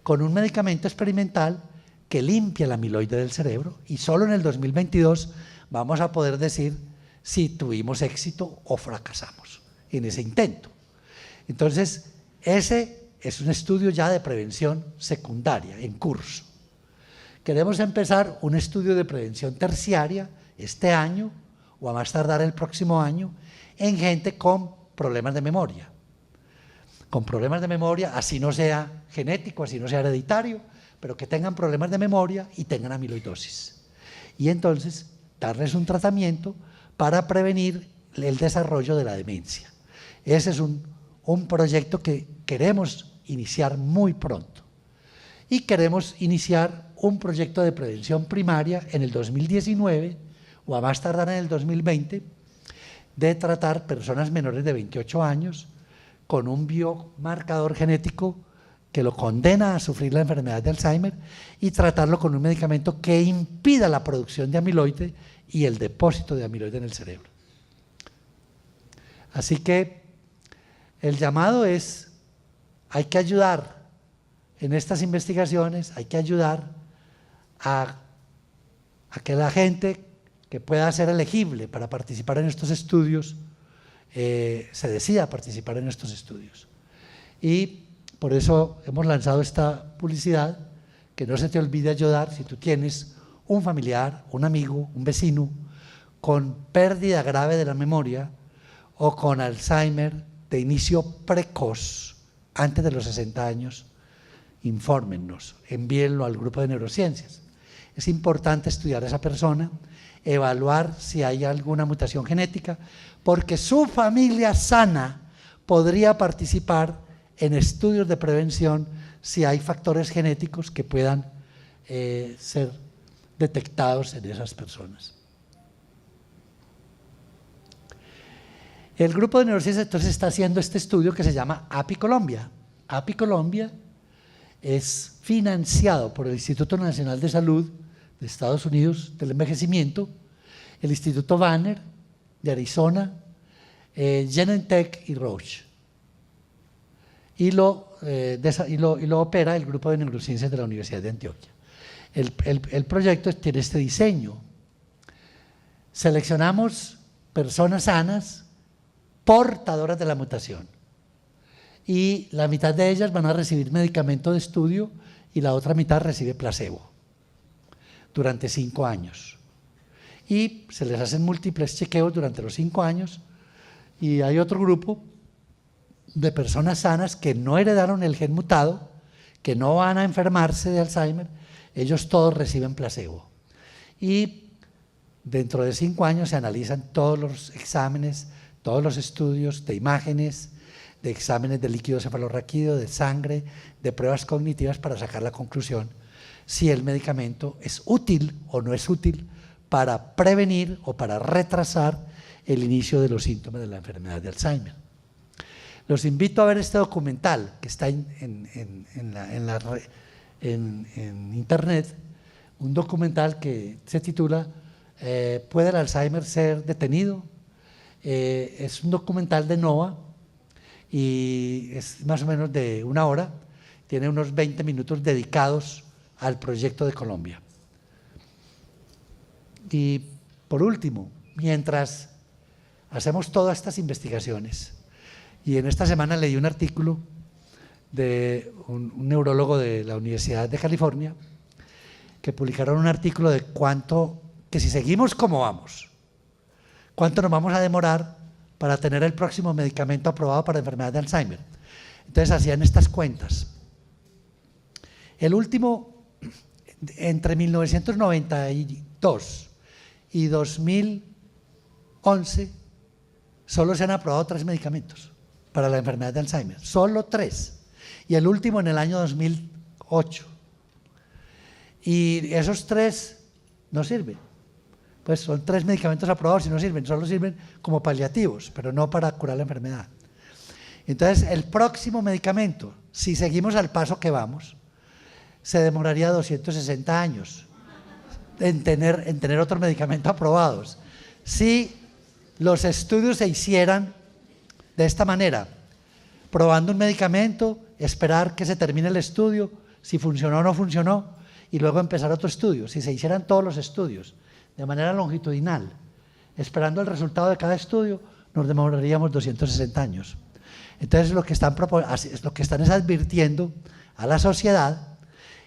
A: con un medicamento experimental que limpia el amiloide del cerebro, y solo en el 2022 vamos a poder decir si tuvimos éxito o fracasamos en ese intento. Entonces, ese es un estudio ya de prevención secundaria en curso. Queremos empezar un estudio de prevención terciaria este año o a más tardar el próximo año en gente con problemas de memoria. Con problemas de memoria, así no sea genético, así no sea hereditario, pero que tengan problemas de memoria y tengan amiloidosis. Y entonces darles un tratamiento para prevenir el desarrollo de la demencia. Ese es un proyecto que queremos iniciar muy pronto. Y queremos iniciar un proyecto de prevención primaria en el 2019 o a más tardar en el 2020 de tratar personas menores de 28 años con un biomarcador genético que lo condena a sufrir la enfermedad de Alzheimer y tratarlo con un medicamento que impida la producción de amiloide y el depósito de amiloide en el cerebro. Así que el llamado es, hay que ayudar en estas investigaciones, hay que ayudar a que la gente que pueda ser elegible para participar en estos estudios se decida a participar en estos estudios. Y por eso hemos lanzado esta publicidad, que no se te olvide ayudar si tú tienes un familiar, un amigo, un vecino con pérdida grave de la memoria o con Alzheimer de inicio precoz, antes de los 60 años, infórmennos, envíenlo al grupo de neurociencias. Es importante estudiar a esa persona, evaluar si hay alguna mutación genética, porque su familia sana podría participar en estudios de prevención si hay factores genéticos que puedan ser detectados en esas personas. El grupo de neurociencias entonces está haciendo este estudio que se llama API Colombia. API Colombia es financiado por el Instituto Nacional de Salud de Estados Unidos del Envejecimiento, el Instituto Banner de Arizona, Genentech y Roche. Y lo opera el grupo de neurociencias de la Universidad de Antioquia. El proyecto tiene este diseño. Seleccionamos personas sanas portadoras de la mutación y la mitad de ellas van a recibir medicamento de estudio y la otra mitad recibe placebo durante 5 años. Y se les hacen múltiples chequeos durante los 5 años y hay otro grupo de personas sanas que no heredaron el gen mutado, que no van a enfermarse de Alzheimer, ellos todos reciben placebo. Y dentro de 5 años se analizan todos los exámenes, todos los estudios de imágenes, de exámenes de líquido cefalorraquídeo, de sangre, de pruebas cognitivas para sacar la conclusión si el medicamento es útil o no es útil para prevenir o para retrasar el inicio de los síntomas de la enfermedad de Alzheimer. Los invito a ver este documental que está en internet, un documental que se titula ¿Puede el Alzheimer ser detenido? Es un documental de NOVA y es más o menos de 1 hora tiene unos 20 minutos dedicados al proyecto de Colombia. Y por último, mientras hacemos todas estas investigaciones, y en esta semana leí un artículo de un neurólogo de la Universidad de California, que publicaron un artículo de que si seguimos como vamos, cuánto nos vamos a demorar para tener el próximo medicamento aprobado para la enfermedad de Alzheimer. Entonces hacían estas cuentas. El último, entre 1992 y 2011, solo se han aprobado 3 medicamentos para la enfermedad de Alzheimer, solo 3. Y el último en el año 2008. Y esos 3 no sirven. Pues son 3 medicamentos aprobados y no sirven, solo sirven como paliativos, pero no para curar la enfermedad. Entonces, el próximo medicamento, si seguimos al paso que vamos, se demoraría 260 años en tener otro medicamento aprobados. Si los estudios se hicieran de esta manera, probando un medicamento, esperar que se termine el estudio, si funcionó o no funcionó, y luego empezar otro estudio. Si se hicieran todos los estudios de manera longitudinal, esperando el resultado de cada estudio, nos demoraríamos 260 años. Entonces lo que están es advirtiendo a la sociedad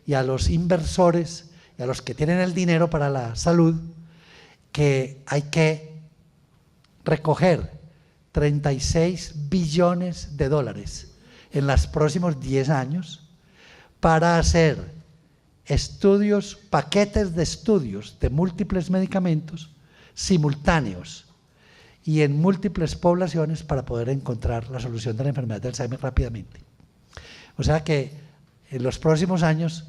A: y a los inversores y a los que tienen el dinero para la salud que hay que recoger 36 billones de dólares en los próximos 10 años para hacer estudios, paquetes de estudios de múltiples medicamentos simultáneos y en múltiples poblaciones para poder encontrar la solución de la enfermedad de Alzheimer rápidamente. O sea que en los próximos años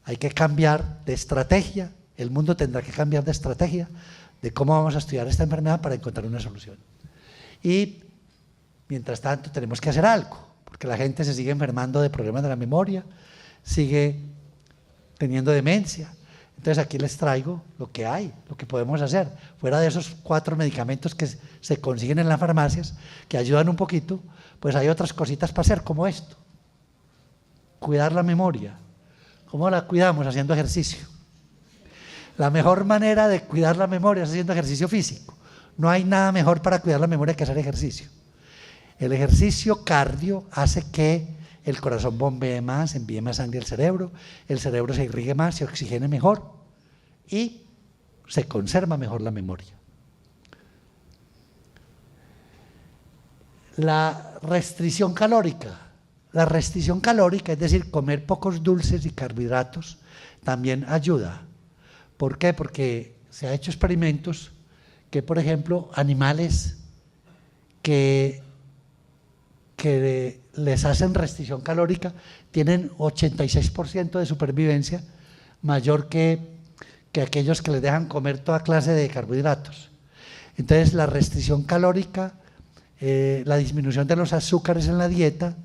A: hay que cambiar de estrategia, el mundo tendrá que cambiar de estrategia de cómo vamos a estudiar esta enfermedad para encontrar una solución. Y mientras tanto tenemos que hacer algo, porque la gente se sigue enfermando de problemas de la memoria, sigue teniendo demencia. Entonces aquí les traigo lo que hay, lo que podemos hacer. Fuera de esos 4 medicamentos que se consiguen en las farmacias, que ayudan un poquito, pues hay otras cositas para hacer, como esto. Cuidar la memoria. ¿Cómo la cuidamos? Haciendo ejercicio. La mejor manera de cuidar la memoria es haciendo ejercicio físico. No hay nada mejor para cuidar la memoria que hacer ejercicio. El ejercicio cardio hace que el corazón bombee más, envíe más sangre al cerebro, el cerebro se irrigue más, se oxigene mejor y se conserva mejor la memoria. La restricción calórica. La restricción calórica, es decir, comer pocos dulces y carbohidratos, también ayuda. ¿Por qué? Porque se han hecho experimentos que, por ejemplo, animales que les hacen restricción calórica tienen 86% de supervivencia, mayor que aquellos que les dejan comer toda clase de carbohidratos. Entonces, la restricción calórica, la disminución de los azúcares en la dieta,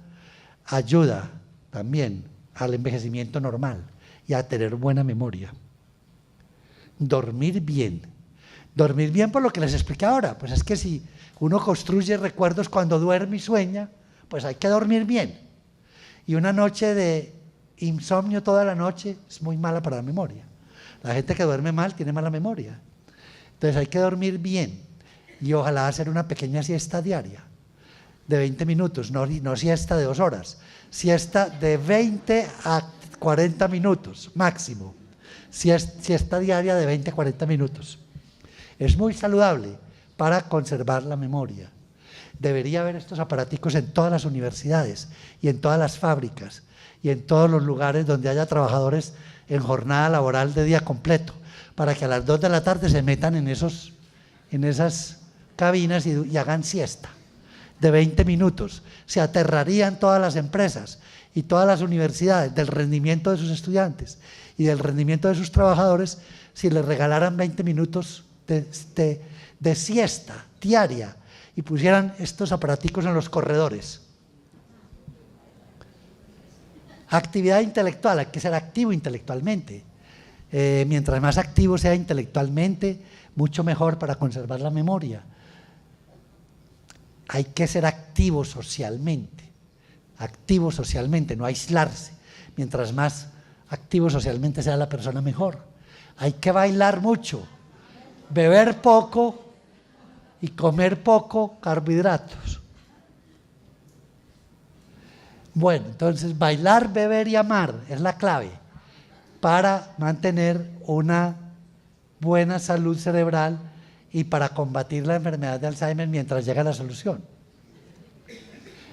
A: ayuda también al envejecimiento normal y a tener buena memoria. Dormir bien. Dormir bien por lo que les expliqué ahora, pues es que si uno construye recuerdos cuando duerme y sueña, pues hay que dormir bien. Y una noche de insomnio toda la noche es muy mala para la memoria. La gente que duerme mal tiene mala memoria. Entonces hay que dormir bien y ojalá hacer una pequeña siesta diaria de 20 minutos, no siesta de 2 horas, siesta de 20 a 40 minutos máximo, siesta diaria de 20 a 40 minutos. Es muy saludable para conservar la memoria. Debería haber estos aparaticos en todas las universidades y en todas las fábricas y en todos los lugares donde haya trabajadores en jornada laboral de día completo, para que a las 2 de la tarde se metan en esas cabinas y hagan siesta de 20 minutos. Se aterrarían todas las empresas y todas las universidades del rendimiento de sus estudiantes y del rendimiento de sus trabajadores si les regalaran 20 minutos de siesta diaria y pusieran estos aparaticos en los corredores. Actividad intelectual, hay que ser activo intelectualmente. Mientras más activo sea intelectualmente, mucho mejor para conservar la memoria. Hay que ser activo socialmente, no aislarse. Mientras más activo socialmente sea la persona, mejor. Hay que bailar mucho, beber poco y comer poco carbohidratos. Bueno, entonces bailar, beber y amar es la clave para mantener una buena salud cerebral y para combatir la enfermedad de Alzheimer mientras llega la solución.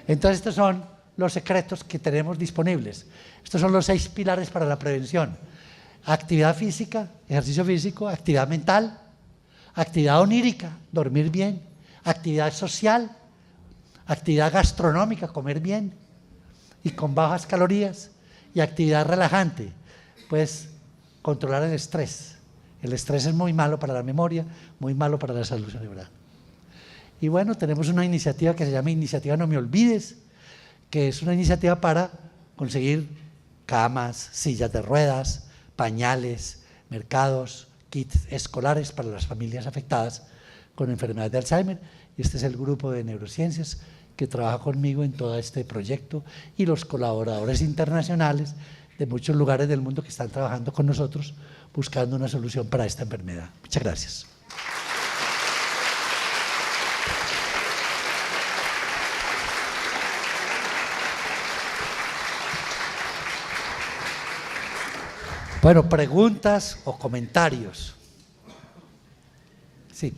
A: Entonces estos son los secretos que tenemos disponibles. Estos son los 6 pilares para la prevención: actividad física, ejercicio físico, actividad mental, actividad onírica, dormir bien, actividad social, actividad gastronómica, comer bien y con bajas calorías, y actividad relajante, pues controlar el estrés. El estrés es muy malo para la memoria, muy malo para la salud cerebral. Y bueno, tenemos una iniciativa que se llama Iniciativa No Me Olvides, que es una iniciativa para conseguir camas, sillas de ruedas, pañales, mercados, kits escolares para las familias afectadas con enfermedad de Alzheimer. Y este es el grupo de neurociencias que trabaja conmigo en todo este proyecto, y los colaboradores internacionales de muchos lugares del mundo que están trabajando con nosotros buscando una solución para esta enfermedad. Muchas gracias. Bueno, preguntas o comentarios. Sí.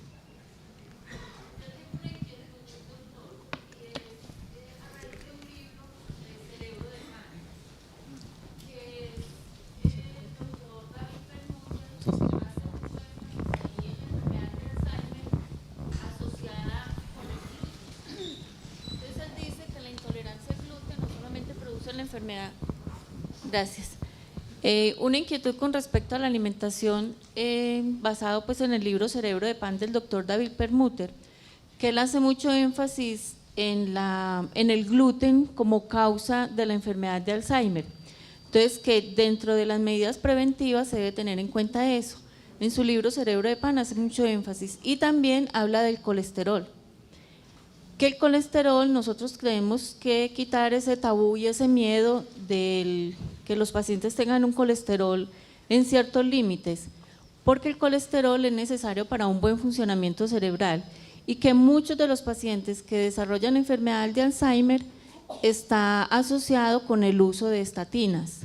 B: Enfermedad. Gracias. Una inquietud con respecto a la alimentación, basado pues en el libro Cerebro de Pan del doctor David Perlmutter, que él hace mucho énfasis en el gluten como causa de la enfermedad de Alzheimer. Entonces, que dentro de las medidas preventivas se debe tener en cuenta eso. En su libro Cerebro de Pan hace mucho énfasis, y también habla del colesterol. Que el colesterol, nosotros tenemos que quitar ese tabú y ese miedo del que los pacientes tengan un colesterol en ciertos límites, porque el colesterol es necesario para un buen funcionamiento cerebral, y que muchos de los pacientes que desarrollan enfermedad de Alzheimer está asociado con el uso de estatinas.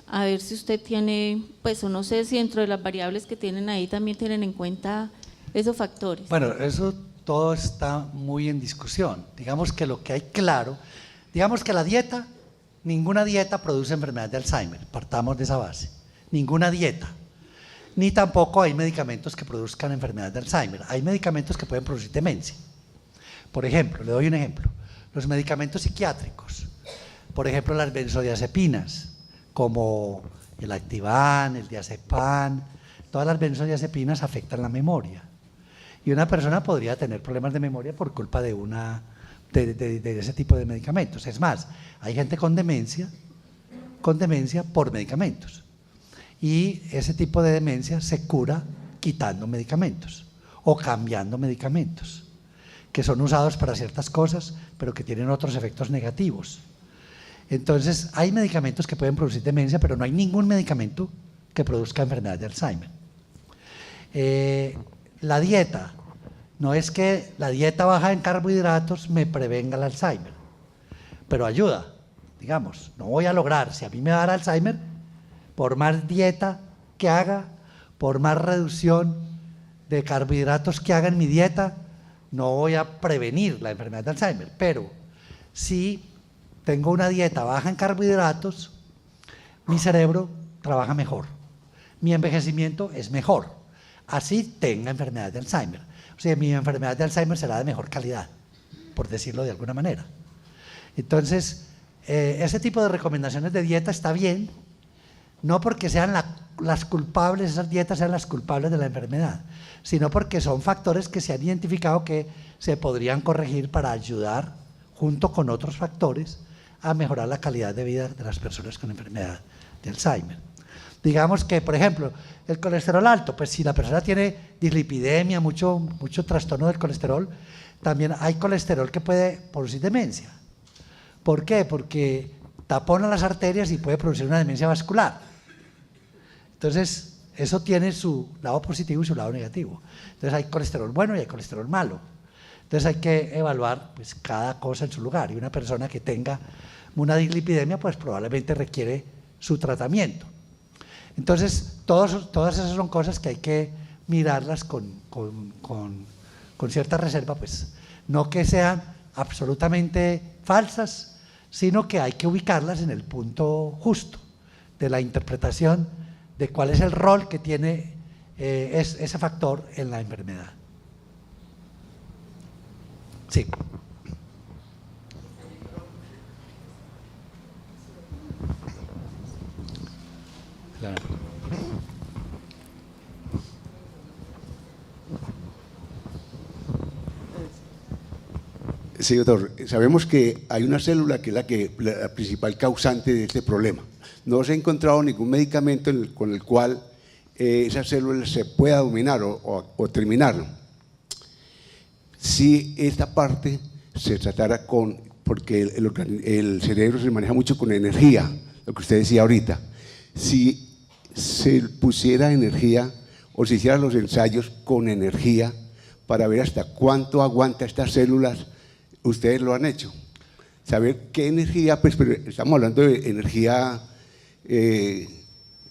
B: A ver si usted tiene, pues, o no sé si dentro de las variables que tienen ahí también tienen en cuenta esos factores.
A: Bueno, eso todo está muy en discusión. Digamos que lo que hay claro, digamos que la dieta, ninguna dieta produce enfermedad de Alzheimer, partamos de esa base, ninguna dieta, ni tampoco hay medicamentos que produzcan enfermedad de Alzheimer. Hay medicamentos que pueden producir demencia. Por ejemplo, le doy un ejemplo, los medicamentos psiquiátricos, por ejemplo las benzodiazepinas, como el Activan, el diazepam, todas las benzodiazepinas afectan la memoria. Y una persona podría tener problemas de memoria por culpa de ese tipo de medicamentos. Es más, hay gente con demencia por medicamentos. Y ese tipo de demencia se cura quitando medicamentos o cambiando medicamentos, que son usados para ciertas cosas, pero que tienen otros efectos negativos. Entonces, hay medicamentos que pueden producir demencia, pero no hay ningún medicamento que produzca enfermedad de Alzheimer. La dieta, no es que la dieta baja en carbohidratos me prevenga el Alzheimer, pero ayuda. Digamos, no voy a lograr, si a mí me da Alzheimer, por más dieta que haga, por más reducción de carbohidratos que haga en mi dieta, no voy a prevenir la enfermedad de Alzheimer. Pero si tengo una dieta baja en carbohidratos, mi cerebro trabaja mejor, mi envejecimiento es mejor, así tenga enfermedad de Alzheimer. O sea, mi enfermedad de Alzheimer será de mejor calidad, por decirlo de alguna manera. Entonces, ese tipo de recomendaciones de dieta está bien, no porque sean las culpables, esas dietas sean las culpables de la enfermedad, sino porque son factores que se han identificado que se podrían corregir para ayudar, junto con otros factores, a mejorar la calidad de vida de las personas con enfermedad de Alzheimer. Digamos que, por ejemplo, el colesterol alto, pues si la persona tiene dislipidemia, mucho trastorno del colesterol, también hay colesterol que puede producir demencia. ¿Por qué? Porque tapona las arterias y puede producir una demencia vascular. Entonces, eso tiene su lado positivo y su lado negativo. Entonces, hay colesterol bueno y hay colesterol malo. Entonces, hay que evaluar pues, cada cosa en su lugar. Y una persona que tenga una dislipidemia, pues probablemente requiere su tratamiento. Entonces, todas esas son cosas que hay que mirarlas con cierta reserva, pues no que sean absolutamente falsas, sino que hay que ubicarlas en el punto justo de la interpretación de cuál es el rol que tiene ese factor en la enfermedad. Sí. Claro.
C: Sí, doctor. Sabemos que hay una célula que es la principal causante de este problema. No se ha encontrado ningún medicamento con el cual esa célula se pueda dominar o terminar. Si esta parte se tratara porque el cerebro se maneja mucho con energía, lo que usted decía ahorita, si se pusiera energía o se hicieran los ensayos con energía para ver hasta cuánto aguanta estas células, ustedes lo han hecho. Saber qué energía, pues pero estamos hablando de energía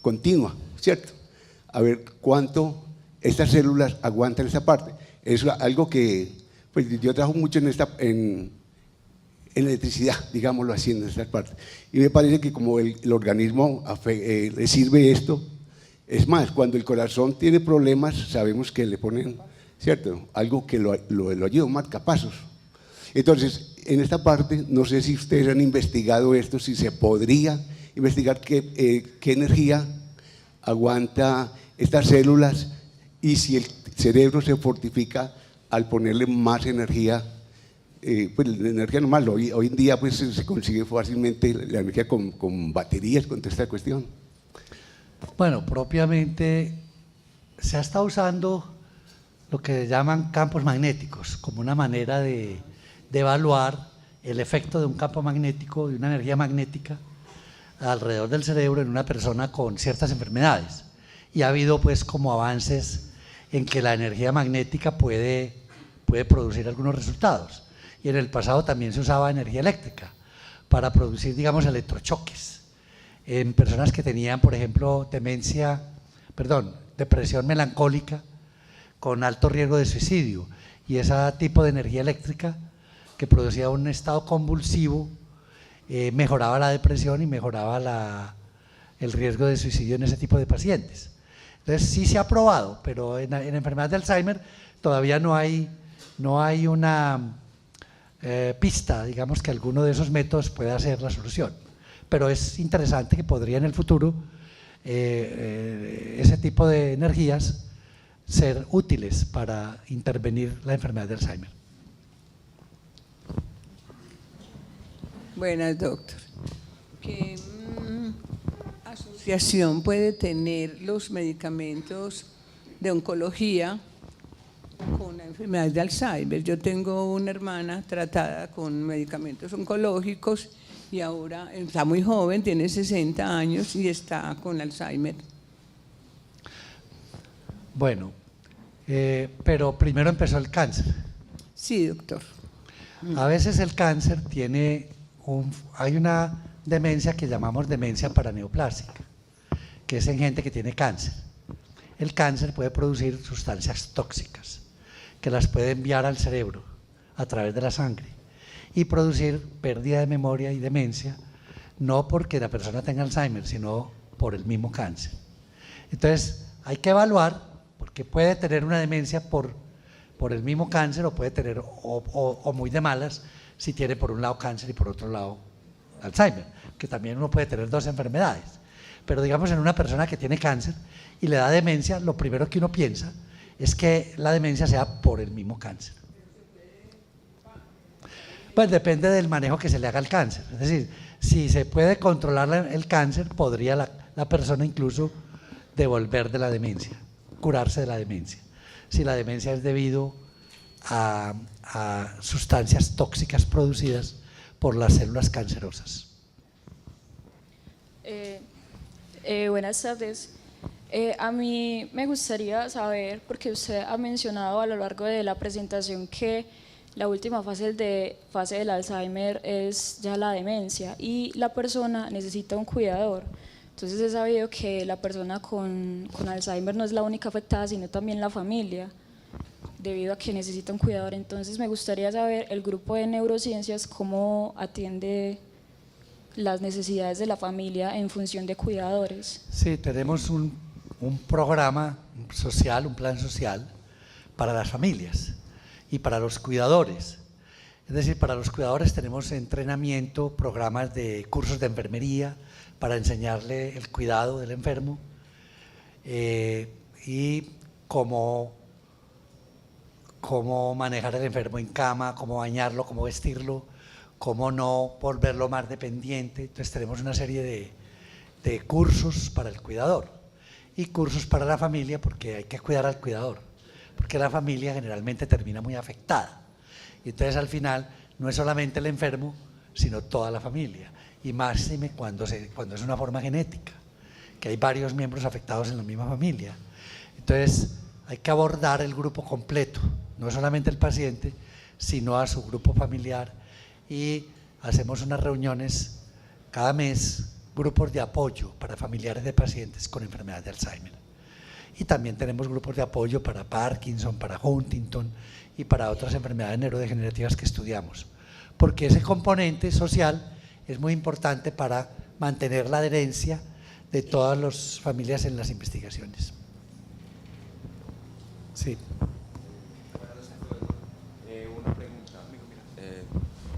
C: continua, ¿cierto? A ver cuánto estas células aguantan esta parte. Es algo que, pues yo trabajo mucho en electricidad, digámoslo así, en esta parte. Y me parece que como el organismo le sirve esto, es más, cuando el corazón tiene problemas, sabemos que le ponen, ¿cierto? Algo que lo ayuda, marcapasos. Entonces, en esta parte, no sé si ustedes han investigado esto, si se podría investigar qué energía aguanta estas células y si el cerebro se fortifica al ponerle más energía, pues la energía normal. Hoy en día pues, se consigue fácilmente la energía con baterías, con toda esta cuestión.
A: Bueno, propiamente se ha estado usando lo que llaman campos magnéticos como una manera de evaluar el efecto de un campo magnético, de una energía magnética alrededor del cerebro en una persona con ciertas enfermedades. Y ha habido pues como avances en que la energía magnética puede producir algunos resultados. Y en el pasado también se usaba energía eléctrica para producir, digamos, electrochoques en personas que tenían, por ejemplo, depresión melancólica con alto riesgo de suicidio. Y ese tipo de energía eléctrica que producía un estado convulsivo mejoraba la depresión y mejoraba el riesgo de suicidio en ese tipo de pacientes. Entonces sí se ha probado, pero en enfermedad de Alzheimer todavía no hay una pista, digamos, que alguno de esos métodos pueda ser la solución. Pero es interesante que podría en el futuro ese tipo de energías ser útiles para intervenir la enfermedad de Alzheimer.
D: Buenas, doctor. ¿Qué asociación puede tener los medicamentos de oncología con la enfermedad de Alzheimer? Yo tengo una hermana tratada con medicamentos oncológicos y ahora está muy joven, tiene 60 años y está con Alzheimer.
A: Bueno, pero primero empezó el cáncer.
D: Sí, doctor.
A: A veces el cáncer hay una demencia que llamamos demencia paraneoplásica, que es en gente que tiene cáncer. El cáncer puede producir sustancias tóxicas que las puede enviar al cerebro a través de la sangre y producir pérdida de memoria y demencia, no porque la persona tenga Alzheimer, sino por el mismo cáncer. Entonces hay que evaluar, porque puede tener una demencia por el mismo cáncer, o puede tener, o muy de malas, si tiene por un lado cáncer y por otro lado Alzheimer, que también uno puede tener dos enfermedades. Pero digamos, en una persona que tiene cáncer y le da demencia, lo primero que uno piensa es que la demencia sea por el mismo cáncer. Pues depende del manejo que se le haga al cáncer. Es decir, si se puede controlar el cáncer, podría la persona incluso devolver de la demencia, curarse de la demencia. Si la demencia es debido a sustancias tóxicas producidas por las células cancerosas.
E: Buenas tardes. A mí me gustaría saber, porque usted ha mencionado a lo largo de la presentación que la última fase del Alzheimer es ya la demencia y la persona necesita un cuidador. Entonces he sabido que la persona con Alzheimer no es la única afectada, sino también la familia, debido a que necesita un cuidador. Entonces me gustaría saber el grupo de neurociencias cómo atiende las necesidades de la familia en función de cuidadores.
A: Sí, tenemos un programa social, un plan social para las familias y para los cuidadores. Es decir, para los cuidadores tenemos entrenamiento, programas de cursos de enfermería para enseñarle el cuidado del enfermo y cómo manejar al enfermo en cama, cómo bañarlo, cómo vestirlo, cómo no volverlo más dependiente. Entonces tenemos una serie de cursos para el cuidador y cursos para la familia, porque hay que cuidar al cuidador, porque la familia generalmente termina muy afectada. Y entonces al final no es solamente el enfermo, sino toda la familia, y máxime cuando es una forma genética, que hay varios miembros afectados en la misma familia. Entonces hay que abordar el grupo completo, no solamente el paciente, sino a su grupo familiar, y hacemos unas reuniones cada mes, grupos de apoyo para familiares de pacientes con enfermedad de Alzheimer. Y también tenemos grupos de apoyo para Parkinson, para Huntington y para otras enfermedades neurodegenerativas que estudiamos, porque ese componente social es muy importante para mantener la adherencia de todas las familias en las investigaciones. Sí.
F: Una pregunta.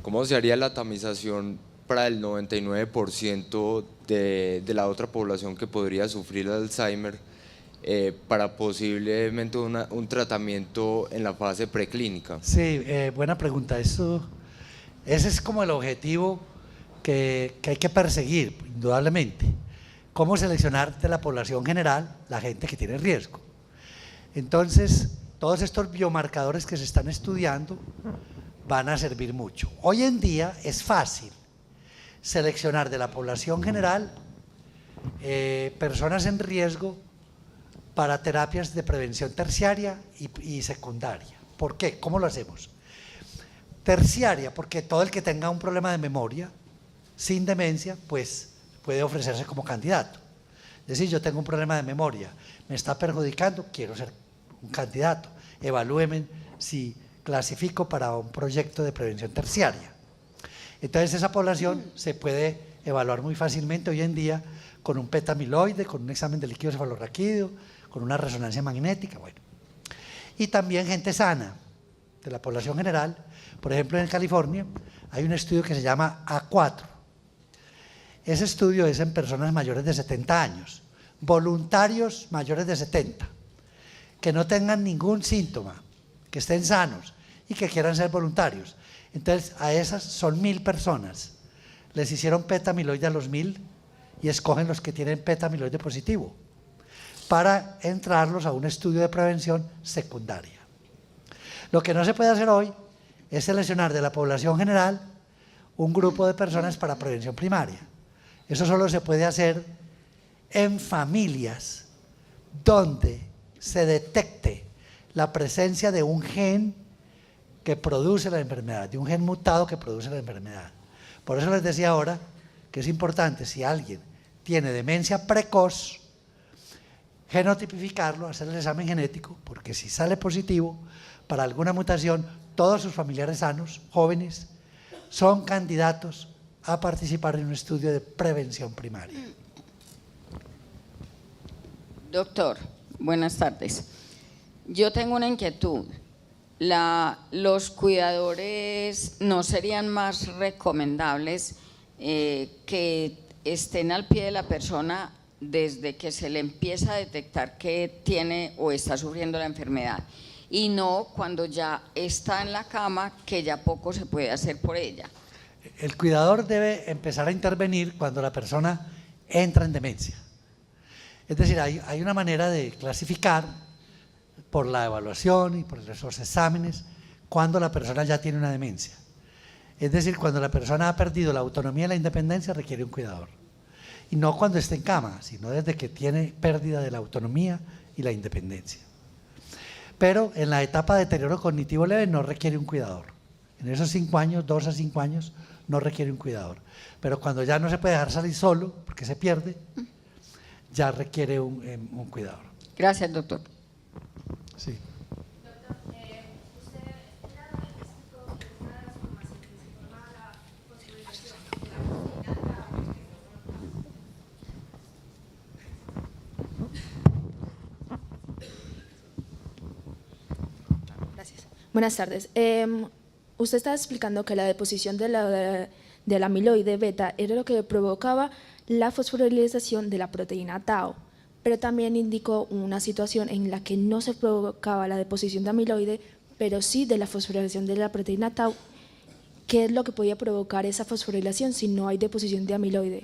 F: ¿Cómo se haría la tamización para el 99% de la otra población que podría sufrir Alzheimer para posiblemente un tratamiento en la fase preclínica?
A: Sí, buena pregunta. Ese es como el objetivo que hay que perseguir, indudablemente. ¿Cómo seleccionar de la población general la gente que tiene riesgo? Entonces, todos estos biomarcadores que se están estudiando van a servir mucho. Hoy en día es fácil seleccionar de la población general personas en riesgo para terapias de prevención terciaria y secundaria. ¿Por qué? ¿Cómo lo hacemos? Terciaria, porque todo el que tenga un problema de memoria sin demencia, pues puede ofrecerse como candidato. Es decir, yo tengo un problema de memoria, me está perjudicando, quiero ser un candidato, evalúenme si clasifico para un proyecto de prevención terciaria. Entonces esa población se puede evaluar muy fácilmente hoy en día con un PET-amiloide, con un examen de líquido cefalorraquídeo, con una resonancia magnética, bueno. Y también gente sana de la población general. Por ejemplo, en California hay un estudio que se llama A4. Ese estudio es en personas mayores de 70 años, voluntarios mayores de 70, que no tengan ningún síntoma, que estén sanos y que quieran ser voluntarios. Entonces, a esas son 1000 personas. Les hicieron PET-amiloide a los 1000 y escogen los que tienen PET-amiloide positivo para entrarlos a un estudio de prevención secundaria. Lo que no se puede hacer hoy es seleccionar de la población general un grupo de personas para prevención primaria. Eso solo se puede hacer en familias donde se detecte la presencia de un gen que produce la enfermedad, de un gen mutado que produce la enfermedad. Por eso les decía ahora que es importante, si alguien tiene demencia precoz, genotipificarlo, hacer el examen genético, porque si sale positivo para alguna mutación, todos sus familiares sanos, jóvenes, son candidatos a participar en un estudio de prevención primaria.
G: Doctor, buenas tardes. Yo tengo una inquietud. ¿Los cuidadores no serían más recomendables que estén al pie de la persona desde que se le empieza a detectar que tiene o está sufriendo la enfermedad, y no cuando ya está en la cama, que ya poco se puede hacer por ella?
A: El cuidador debe empezar a intervenir cuando la persona entra en demencia. Es decir, hay una manera de clasificar por la evaluación y por esos exámenes cuando la persona ya tiene una demencia. Es decir, cuando la persona ha perdido la autonomía y la independencia, requiere un cuidador. Y no cuando esté en cama, sino desde que tiene pérdida de la autonomía y la independencia. Pero en la etapa de deterioro cognitivo leve no requiere un cuidador. En esos 5 años, 2 a 5 años, no requiere un cuidador. Pero cuando ya no se puede dejar salir solo, porque se pierde, ya requiere un cuidador.
G: Gracias, doctor.
A: Sí.
H: Gracias. Buenas tardes. Usted estaba explicando que la deposición de la amiloide beta era lo que provocaba la fosforilización de la proteína tau, pero también indicó una situación en la que no se provocaba la deposición de amiloide, pero sí de la fosforilación de la proteína tau. ¿Qué es lo que podía provocar esa fosforilación si no hay deposición de amiloide?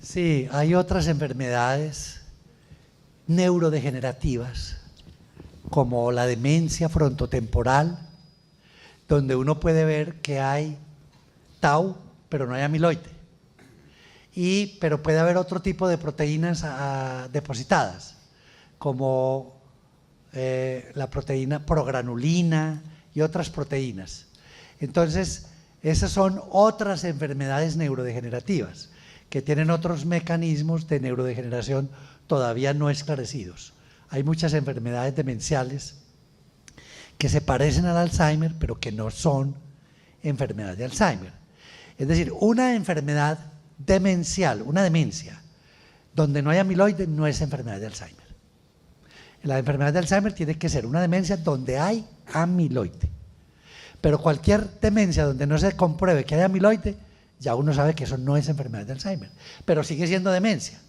A: Sí, hay otras enfermedades neurodegenerativas, como la demencia frontotemporal, donde uno puede ver que hay tau, pero no hay amiloide. Pero puede haber otro tipo de proteínas depositadas, como la proteína progranulina y otras proteínas. Entonces, esas son otras enfermedades neurodegenerativas que tienen otros mecanismos de neurodegeneración todavía no esclarecidos. Hay muchas enfermedades demenciales que se parecen al Alzheimer, pero que no son enfermedades de Alzheimer. Es decir, una enfermedad demencial, una demencia, donde no hay amiloide, no es enfermedad de Alzheimer. La enfermedad de Alzheimer tiene que ser una demencia donde hay amiloide. Pero cualquier demencia donde no se compruebe que hay amiloide, ya uno sabe que eso no es enfermedad de Alzheimer, pero sigue siendo demencia.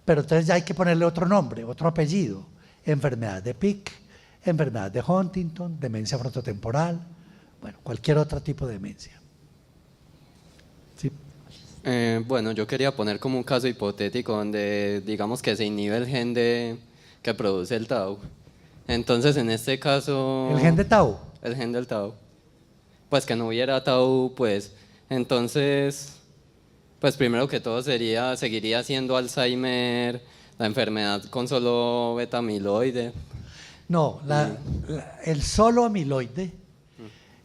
A: Pero entonces ya hay que ponerle otro nombre, otro apellido: enfermedad de Pick, enfermedad de Huntington, demencia frontotemporal, bueno, cualquier otro tipo de demencia. ¿Sí?
I: Bueno, yo quería poner como un caso hipotético donde digamos que se inhibe el gen que produce el tau. Entonces, en este caso…
A: ¿El gen de tau?
I: El gen del tau. Pues que no hubiera tau, pues… Entonces, pues primero que todo seguiría siendo Alzheimer la enfermedad con solo beta amiloide.
A: No, el solo amiloide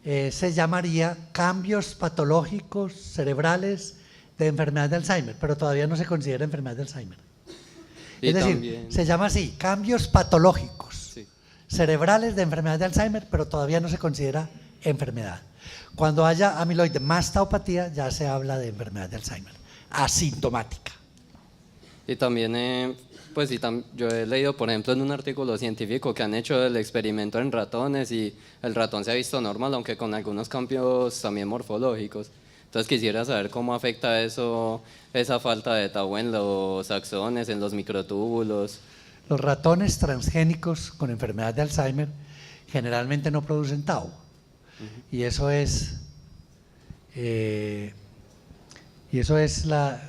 A: se llamaría cambios patológicos cerebrales de enfermedad de Alzheimer, pero todavía no se considera enfermedad de Alzheimer.
I: Y
A: es decir,
I: también,
A: se llama así, cambios patológicos
I: sí,
A: cerebrales de enfermedad de Alzheimer, pero todavía no se considera enfermedad. Cuando haya amiloide más taupatía, ya se habla de enfermedad de Alzheimer, asintomática.
I: y también pues sí, yo he leído, por ejemplo, en un artículo científico que han hecho el experimento en ratones y el ratón se ha visto normal, aunque con algunos cambios también morfológicos. Entonces quisiera saber cómo afecta eso, esa falta de tau en los axones, en los microtúbulos.
A: Los ratones transgénicos con enfermedad de Alzheimer generalmente no producen tau. Y eso es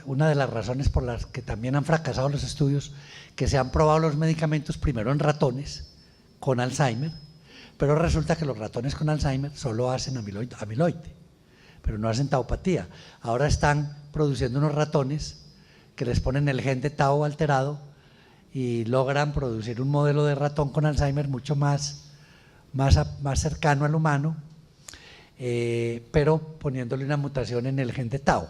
A: una de las razones por las que también han fracasado los estudios, que se han probado los medicamentos primero en ratones con Alzheimer, pero resulta que los ratones con Alzheimer solo hacen amiloide, pero no hacen taupatía. Ahora están produciendo unos ratones que les ponen el gen de tau alterado y logran producir un modelo de ratón con Alzheimer mucho más cercano al humano, pero poniéndole una mutación en el gen de tau.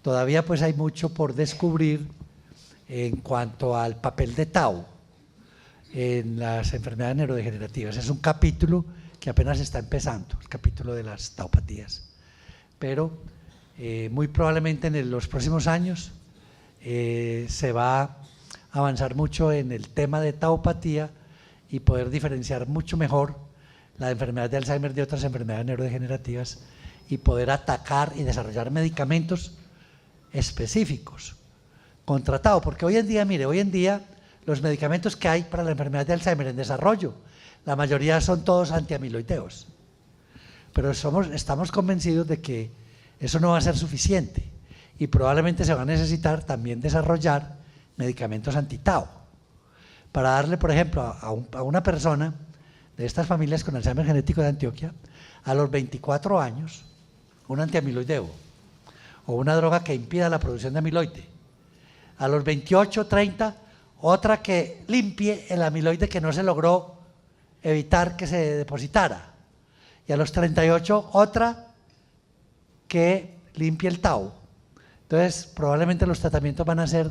A: Todavía pues hay mucho por descubrir en cuanto al papel de tau en las enfermedades neurodegenerativas. Es un capítulo que apenas está empezando, el capítulo de las taupatías. Pero muy probablemente en los próximos años se va a avanzar mucho en el tema de taupatía y poder diferenciar mucho mejor la enfermedad de Alzheimer de otras enfermedades neurodegenerativas y poder atacar y desarrollar medicamentos específicos contra tau, porque hoy en día los medicamentos que hay para la enfermedad de Alzheimer en desarrollo, la mayoría son todos antiamiloideos, pero estamos convencidos de que eso no va a ser suficiente y probablemente se va a necesitar también desarrollar medicamentos anti-tau para darle, por ejemplo, a una persona de estas familias con Alzheimer genético de Antioquia, a los 24 años, un antiamiloideo, o una droga que impida la producción de amiloide. A los 28, 30, otra que limpie el amiloide que no se logró evitar que se depositara. Y a los 38, otra que limpie el tau. Entonces, probablemente los tratamientos van a ser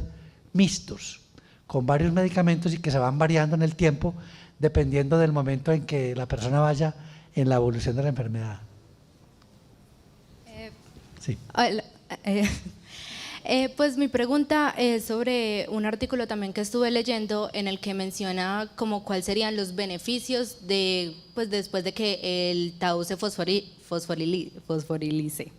A: mixtos, con varios medicamentos y que se van variando en el tiempo, dependiendo del momento en que la persona vaya en la evolución de la enfermedad. Sí.
J: Hola, pues mi pregunta es sobre un artículo también que estuve leyendo en el que menciona como cuáles serían los beneficios de, pues después de que el tau se fosforilice.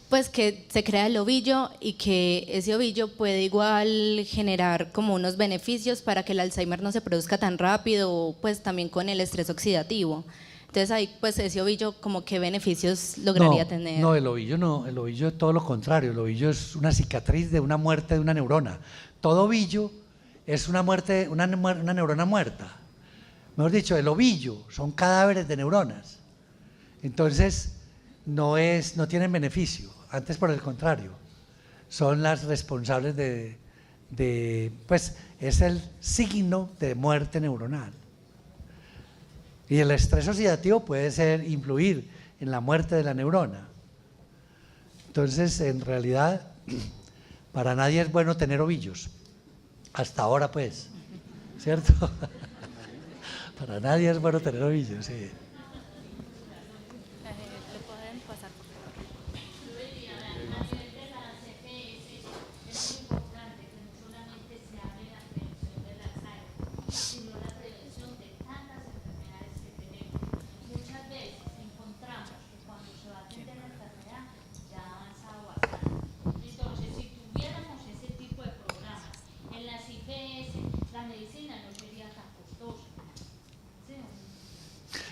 J: Pues que se crea el ovillo y que ese ovillo puede igual generar como unos beneficios para que el Alzheimer no se produzca tan rápido, pues también con el estrés oxidativo. Entonces ahí pues ese ovillo como qué beneficios lograría tener.
A: No, el ovillo es todo lo contrario, el ovillo es una cicatriz de una muerte de una neurona. Todo ovillo es una muerte, una neurona muerta. Mejor dicho, el ovillo son cadáveres de neuronas. Entonces no tienen beneficio, antes por el contrario, son las responsables pues es el signo de muerte neuronal. Y el estrés oxidativo puede influir en la muerte de la neurona. Entonces, en realidad, para nadie es bueno tener ovillos. Hasta ahora, pues, ¿cierto? Para nadie es bueno tener ovillos, sí.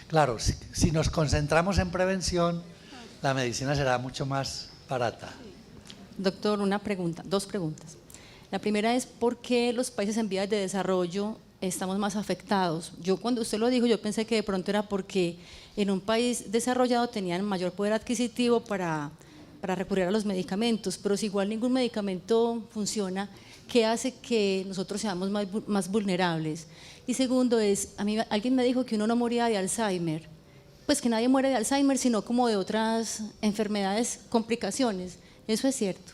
A: Claro, si nos concentramos en prevención, la medicina será mucho más barata.
K: Doctor, dos preguntas. La primera es ¿por qué los países en vías de desarrollo estamos más afectados? Yo cuando usted lo dijo, yo pensé que de pronto era porque en un país desarrollado tenían mayor poder adquisitivo para recurrir a los medicamentos, pero si igual ningún medicamento funciona, ¿qué hace que nosotros seamos más vulnerables? Y segundo es, a mí alguien me dijo que uno no moría de Alzheimer, pues que nadie muere de Alzheimer, sino como de otras enfermedades, complicaciones. ¿Eso es cierto?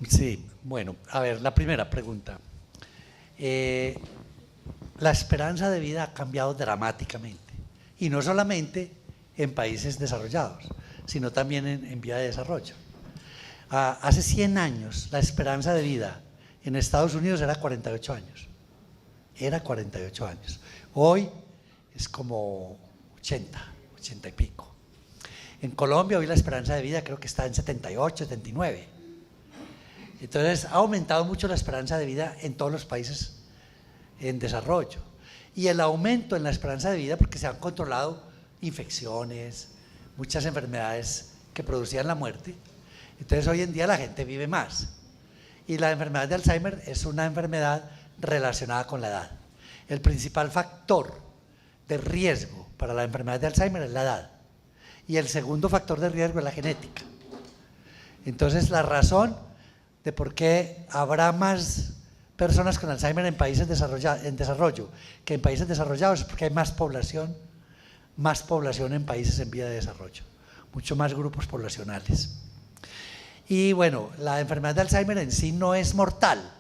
A: Sí, bueno, a ver, la primera pregunta. La esperanza de vida ha cambiado dramáticamente, y no solamente en países desarrollados, sino también en vía de desarrollo. Hace 100 años la esperanza de vida en Estados Unidos era 48 años. Era 48 años. Hoy es como 80 y pico. En Colombia hoy la esperanza de vida creo que está en 78, 79. Entonces ha aumentado mucho la esperanza de vida en todos los países en desarrollo. Y el aumento en la esperanza de vida porque se han controlado infecciones, muchas enfermedades que producían la muerte. Entonces hoy en día la gente vive más. Y la enfermedad de Alzheimer es una enfermedad relacionada con la edad. El principal factor de riesgo para la enfermedad de Alzheimer es la edad. Y el segundo factor de riesgo es la genética. Entonces la razón de por qué habrá más personas con Alzheimer en países en desarrollo que en países desarrollados es porque hay más población en países en vía de desarrollo, mucho más grupos poblacionales. Y bueno, la enfermedad de Alzheimer en sí no es mortal,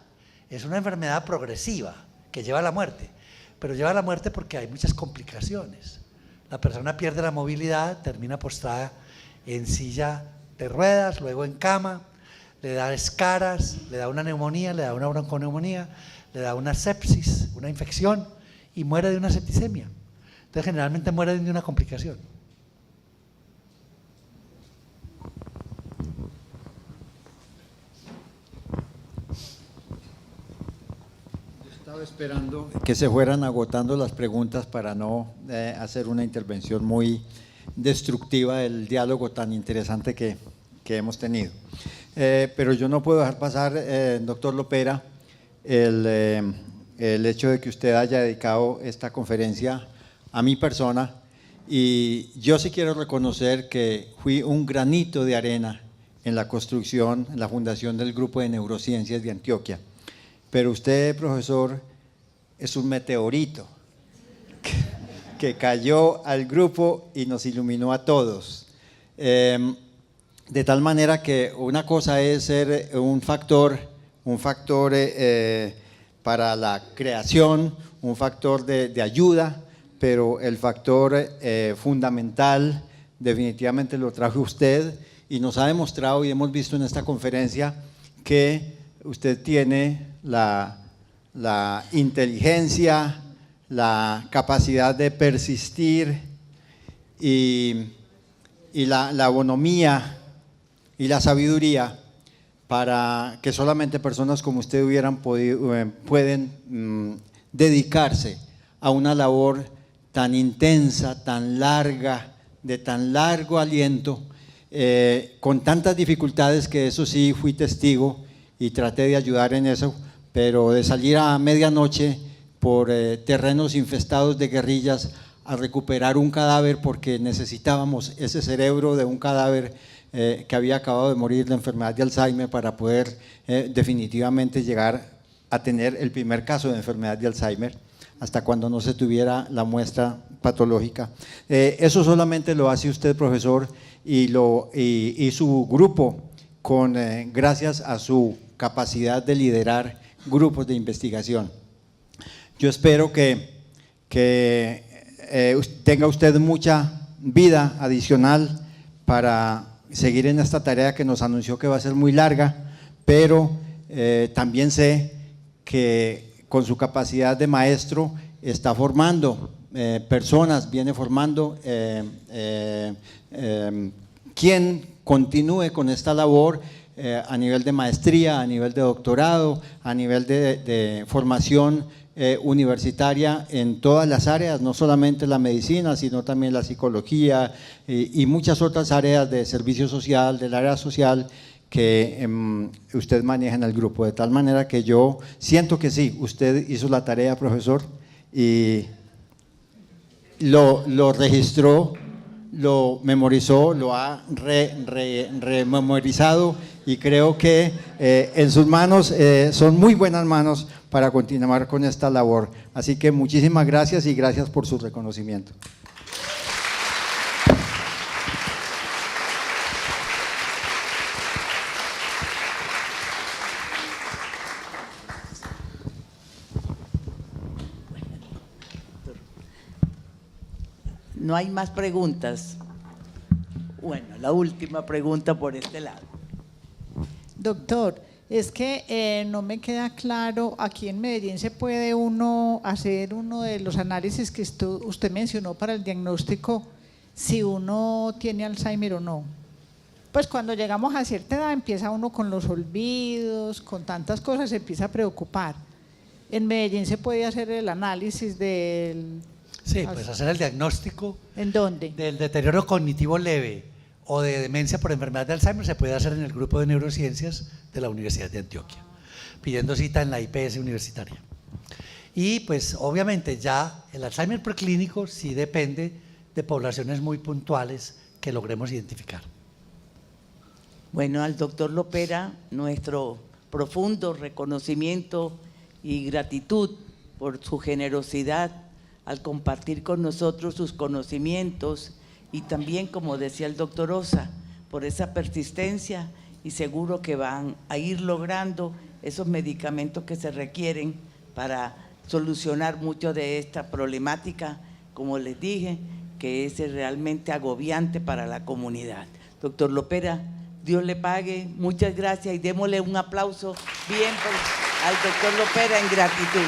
A: es una enfermedad progresiva que lleva a la muerte, pero lleva a la muerte porque hay muchas complicaciones. La persona pierde la movilidad, termina postrada en silla de ruedas, luego en cama, le da escaras, le da una neumonía, le da una bronconeumonía, le da una sepsis, una infección y muere de una septicemia. Entonces generalmente muere de una complicación.
L: Estaba esperando que se fueran agotando las preguntas para no hacer una intervención muy destructiva del diálogo tan interesante que hemos tenido. Pero yo no puedo dejar pasar, doctor Lopera, el hecho de que usted haya dedicado esta conferencia a mi persona, y yo sí quiero reconocer que fui un granito de arena en la construcción, en la fundación del Grupo de Neurociencias de Antioquia. Pero usted, profesor, es un meteorito que cayó al grupo y nos iluminó a todos. De tal manera que una cosa es ser un factor para la creación, un factor de ayuda, pero el factor fundamental definitivamente lo trajo usted y nos ha demostrado y hemos visto en esta conferencia que usted tiene la inteligencia, la capacidad de persistir y la bonomía y la sabiduría para que solamente personas como usted pueden dedicarse a una labor tan intensa, tan larga, de tan largo aliento, con tantas dificultades que eso sí fui testigo y traté de ayudar en eso, pero de salir a medianoche por terrenos infestados de guerrillas a recuperar un cadáver porque necesitábamos ese cerebro de un cadáver que había acabado de morir de enfermedad de Alzheimer para poder definitivamente llegar a tener el primer caso de enfermedad de Alzheimer hasta cuando no se tuviera la muestra patológica. Eso solamente lo hace usted, profesor, y su grupo gracias a su capacidad de liderar grupos de investigación. Yo espero que tenga usted mucha vida adicional para seguir en esta tarea que nos anunció que va a ser muy larga, pero también sé que con su capacidad de maestro está formando personas, viene formando quien continúe con esta labor a nivel de maestría, a nivel de doctorado, a nivel de formación universitaria en todas las áreas, no solamente la medicina, sino también la psicología y muchas otras áreas de servicio social, del área social que usted maneja en el grupo, de tal manera que yo siento que sí, usted hizo la tarea, profesor, y lo registró, lo memorizó, lo ha rememorizado y creo que en sus manos son muy buenas manos para continuar con esta labor. Así que muchísimas gracias y gracias por su reconocimiento.
M: No hay más preguntas. Bueno, la última pregunta por este lado.
N: Doctor, es que no me queda claro, aquí en Medellín se puede uno hacer uno de los análisis que usted mencionó para el diagnóstico, si uno tiene Alzheimer o no. Pues cuando llegamos a cierta edad empieza uno con los olvidos, con tantas cosas, se empieza a preocupar. En Medellín se puede hacer el análisis del…
A: Sí, pues hacer el diagnóstico.
N: ¿En dónde?
A: Del deterioro cognitivo leve o de demencia por enfermedad de Alzheimer se puede hacer en el grupo de neurociencias de la Universidad de Antioquia, pidiendo cita en la IPS universitaria. Y pues obviamente ya el Alzheimer preclínico sí depende de poblaciones muy puntuales que logremos identificar.
M: Bueno, al doctor Lopera, nuestro profundo reconocimiento y gratitud por su generosidad al compartir con nosotros sus conocimientos y también, como decía el doctor Osa, por esa persistencia y seguro que van a ir logrando esos medicamentos que se requieren para solucionar mucho de esta problemática, como les dije, que es realmente agobiante para la comunidad. Doctor Lopera, Dios le pague, muchas gracias y démosle un aplauso bien al doctor Lopera en gratitud.